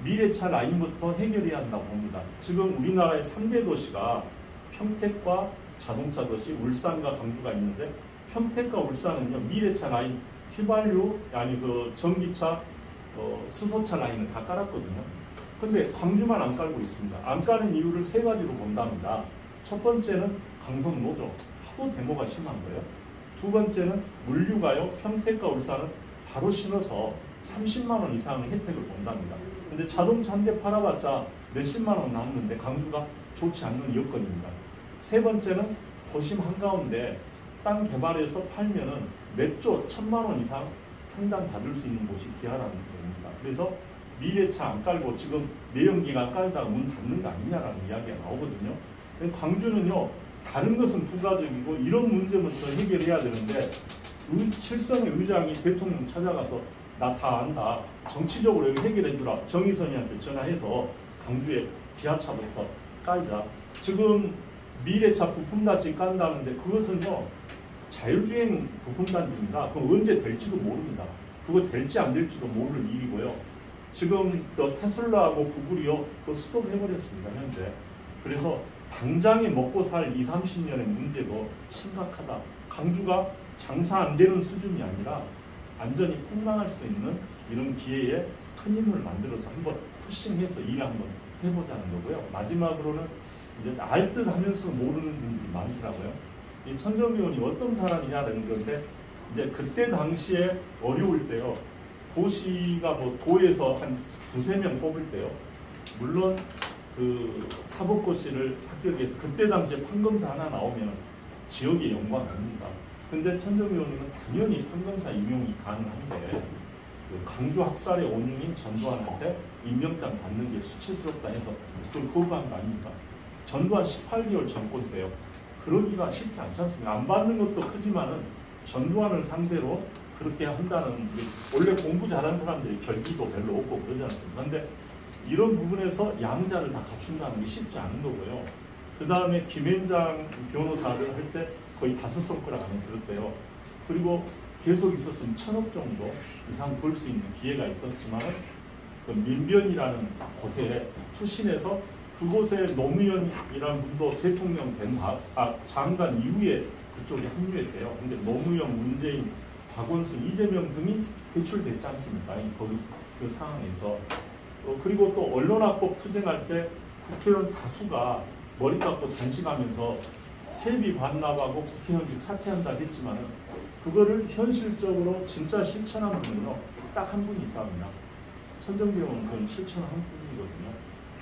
미래차 라인부터 해결해야 한다고 봅니다. 지금 우리나라의 3대 도시가 평택과 자동차 도시 울산과 광주가 있는데 평택과 울산은요 미래차 라인 휘발유 아니 그 전기차 수소차 라인을 다 깔았거든요. 근데 광주만 안 깔고 있습니다. 안 까는 이유를 세 가지로 본답니다. 첫 번째는 강성 노조 하도 데모가 심한 거예요. 두 번째는 물류가요 평택과 울산은 바로 신어서 30만 원 이상의 혜택을 본답니다. 근데 자동차 한 대 팔아봤자 몇십만 원 남는데 광주가 좋지 않는 여건입니다. 세 번째는 도심 한가운데 땅 개발해서 팔면은 몇 조, 1000만 원 이상 평당 받을 수 있는 곳이 기아라는 겁니다. 그래서 미래차 안 깔고 지금 내연기관 깔다가 문 닫는 거 아니냐라는 이야기가 나오거든요. 광주는요 다른 것은 부가적이고 이런 문제부터 해결해야 되는데 칠성의 의장이 대통령 찾아가서 나 다 안다. 정치적으로 여기 해결해주라. 정의선이한테 전화해서 광주에 기아차부터 깔자. 지금 미래차 부품단지 깐다는데 그것은요 자율주행 부품단지입니다. 그거 언제 될지도 모릅니다. 그거 될지 안 될지도 모를 일이고요. 지금 저 테슬라하고 구글이요 그거 스톱해버렸습니다 현재. 그래서 당장에 먹고 살 20, 30년의 문제도 심각하다. 광주가 장사 안 되는 수준이 아니라 완전히 폭망할 수 있는 이런 기회에 큰 힘을 만들어서 한번 푸싱해서 일을 한번 해보자는 거고요. 마지막으로는 이제 알 듯 하면서 모르는 분들이 많더라고요. 이 천정배원이 어떤 사람이냐는 건데 이제 그때 당시에 어려울 때요. 도시가 뭐 도에서 한 2~3명 뽑을 때요. 물론 그 사법고시를 합격해서 그때 당시에 판검사 하나 나오면 지역의 영광 아닙니다. 근데 천정배원님은 당연히 판검사 임용이 가능한데 그 강주 학살의 원흉인 전두환한테 임명장 받는 게 수치스럽다 해서 그걸 거부한 거 아닙니까? 전두환 18개월 정권 때요. 그러기가 쉽지 않지 않습니까? 안 받는 것도 크지만은 전두환을 상대로 그렇게 한다는 게 원래 공부 잘하는 사람들이 결기도 별로 없고 그러지 않습니까? 근데 이런 부분에서 양자를 다 갖춘다는 게 쉽지 않은 거고요. 그 다음에 김앤장 변호사를 할 때 거의 5손가락 안에 들었대요. 그리고 계속 있었으면 1000억 정도 이상 벌 수 있는 기회가 있었지만 그 민변이라는 곳에 투신해서 그곳에 노무현이라는 분도 대통령 된 장관 이후에 그쪽에 합류했대요. 근데 노무현, 문재인, 박원순, 이재명 등이 배출됐지 않습니까? 거기 그 상황에서. 그리고 또 언론화법 투쟁할 때 국회의원 다수가 머리 깎고 단식하면서 세비 반납하고 국회의원직 사퇴한다 했지만 그거를 현실적으로 진짜 실천한 분은요 딱 한 분이 있답니다. 천정배원은 그건 실천한 한 분이거든요.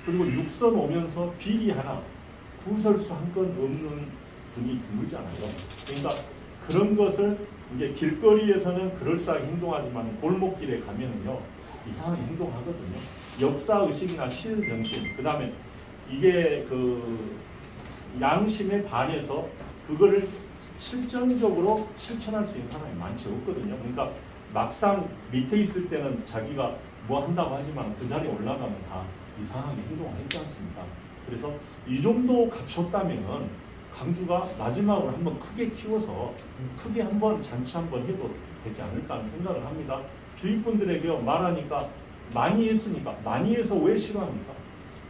그리고 6선 오면서 비리 하나, 부설수 한 건 없는 분이 드물잖아요. 그러니까 그런 것을 이제 길거리에서는 그럴싸하게 행동하지만 골목길에 가면은요 이상하게 행동하거든요. 역사의식이나 실정신, 그 다음에 이게 그 양심에 반해서 그거를 실전적으로 실천할 수 있는 사람이 많지 없거든요. 그러니까 막상 밑에 있을 때는 자기가 뭐 한다고 하지만 그 자리에 올라가면 다 이상하게 행동을 했지 않습니까? 그래서 이 정도 갖췄다면 광주가 마지막으로 한번 크게 키워서 크게 한번 잔치 한번 해도 되지 않을까 하는 생각을 합니다. 주위 분들에게 말하니까 많이 했으니까 많이 해서 왜 싫어합니까?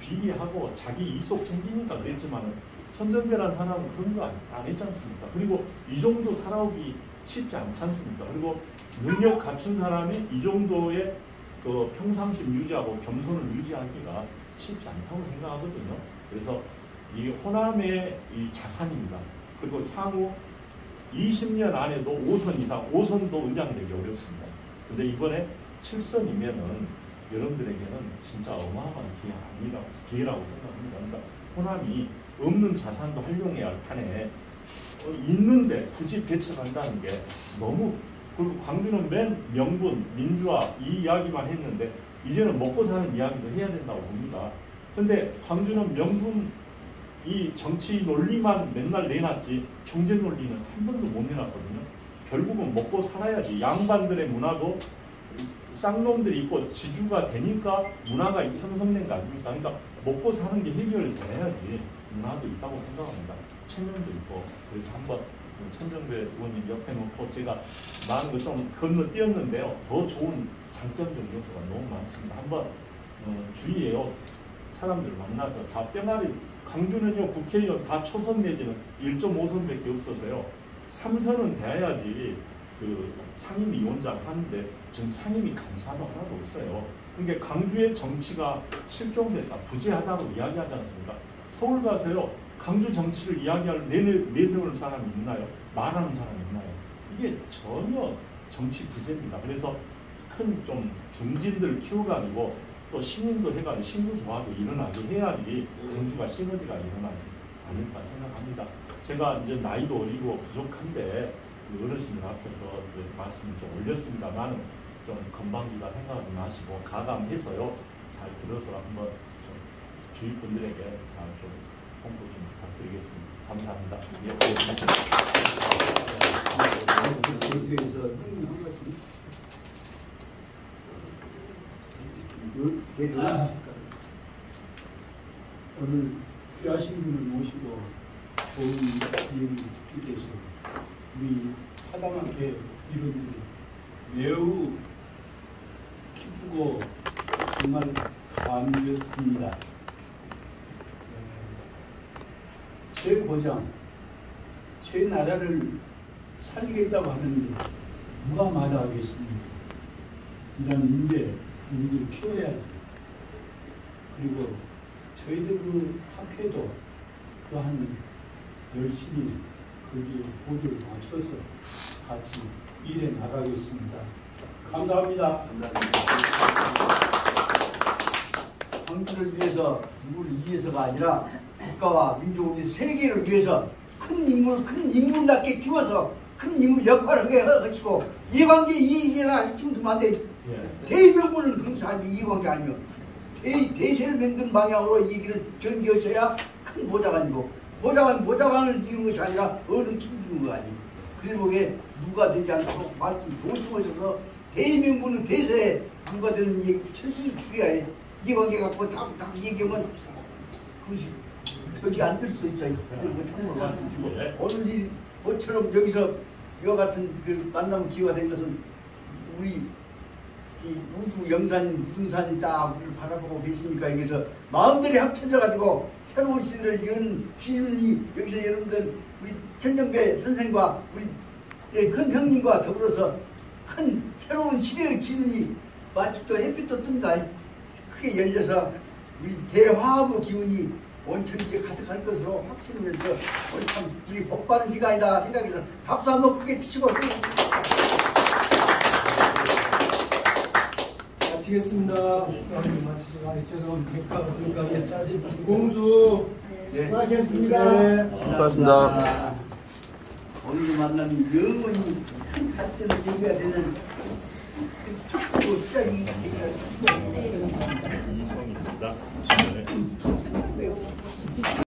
비리하고 자기 이속 챙기니까 그랬지만 천정배라는 사람은 그런 거 안 했지 않습니까? 그리고 이 정도 살아오기 쉽지 않지 않습니까? 그리고 능력 갖춘 사람이 이 정도의 그 평상심 유지하고 겸손을 유지하기가 쉽지 않다고 생각하거든요. 그래서 이 호남의 이 자산입니다. 그리고 향후 20년 안에도 5선 이상, 5선도 은장되기 어렵습니다. 근데 이번에 7선이면은 여러분들에게는 진짜 어마어마한 기회라고 생각합니다. 그러니까 호남이 없는 자산도 활용해야 할 판에 있는데 굳이 배척한다는 게 너무, 그리고 광주는 맨 명분, 민주화 이 이야기만 했는데 이제는 먹고 사는 이야기도 해야 된다고 봅니다. 근데 광주는 명분, 이 정치 논리만 맨날 내놨지 경제 논리는 한 번도 못 내놨거든요. 결국은 먹고 살아야지. 양반들의 문화도 쌍놈들이 있고 지주가 되니까 문화가 형성된 거 아닙니까? 그러니까 먹고 사는 게 해결돼야지 문화도 있다고 생각합니다. 체면도 있고. 그래서 한번 천정배 의원님 옆에 놓고 제가 많은 걸 좀 건너뛰었는데요. 더 좋은 장점적 요소가 너무 많습니다. 한번 주의해요. 사람들 만나서 다 뿅아리 광주는요 국회의원 다 초선 내지는 1.5선밖에 없어서요. 3선은 돼야지 그 상임위원장 하는데 지금 상임위 간사도 하나도 없어요. 그러니까 광주의 정치가 실종됐다, 부재하다고 이야기하지 않습니까? 서울 가서요 광주 정치를 이야기할 내세울 사람이 있나요? 말하는 사람이 있나요? 이게 전혀 정치 부재입니다. 그래서 큰 좀 중진들 키워가지고 또 시민도 해가지고 신구조화도 일어나게 해야지 광주가 시너지가 일어나지 않을까 생각합니다. 제가 이제 나이도 어리고 부족한데 어르신들 앞에서 말씀 좀 올렸습니다만 좀 건방지다 생각하지 마시고 가감해서요 잘 들어서 한번 좀 주위 분들에게 잘 좀 홍보 좀 부탁드리겠습니다. 감사합니다. 오늘 귀하신 분을 모시고 좋은 얘기를 듣게 돼서 우리 하다만회 이분들이 매우 기쁘고 정말 감사합니다. 제 고장, 제 나라를 살리겠다고 하는데 누가 마다하겠습니까? 이런 인재 우리들 키워야지. 그리고 저희들 그 학회도 또한 열심히 거기에 호를 맞춰서 같이 일해 나가겠습니다. 감사합니다. 광주를 위해서 누구를 위해서가 아니라 국가와 민족을 위해서 세계를 위해서 큰 인물답게 키워서 큰 인물 역할을 하게 하시고 이해관계 이해가 힘좀 안 돼. 대의명분은 그렇게 하지 이해관계 아니면 대세를 만드는 방향으로 이 얘기를 전개하셔야 큰 보좌관이고 보좌관을 이은 것이 아니라 어른 키우는 거 아니에요. 그리고에 누가 되지 않도록 말씀 조심하셔서 대의명분은 대세에 누가 되는 얘기 철저히 줄여야 해. 이해관계 갖고 다 얘기하면 그것이 여기 안 들 수 있어요. 오늘 이 모처럼 여기서 이와 같은 그 만남 기회가 된 것은 우리 이 우주 영산 무등산이 딱 우리를 바라보고 계시니까 여기서 마음들이 합쳐져 가지고 새로운 시대를 여는 시민이 여기서 여러분들 우리 천정배 선생과 우리 큰 형님과 더불어서 큰 새로운 시대의 지문이 마침또 햇빛도 뜬다 크게 열려서 우리 대화합의 기운이 원천지에 가득할 것으로 확신하면서 오늘 참 우리 복 받은 시간이다 생각해서 박수 한번 크게 치시고 마치겠습니다. 공수 수고하셨습니다. 네, 수고하셨습니다. 오늘 만남이 영원히 큰 발전을 얘기가 되는 축구 시작이 되기를 이성입니다.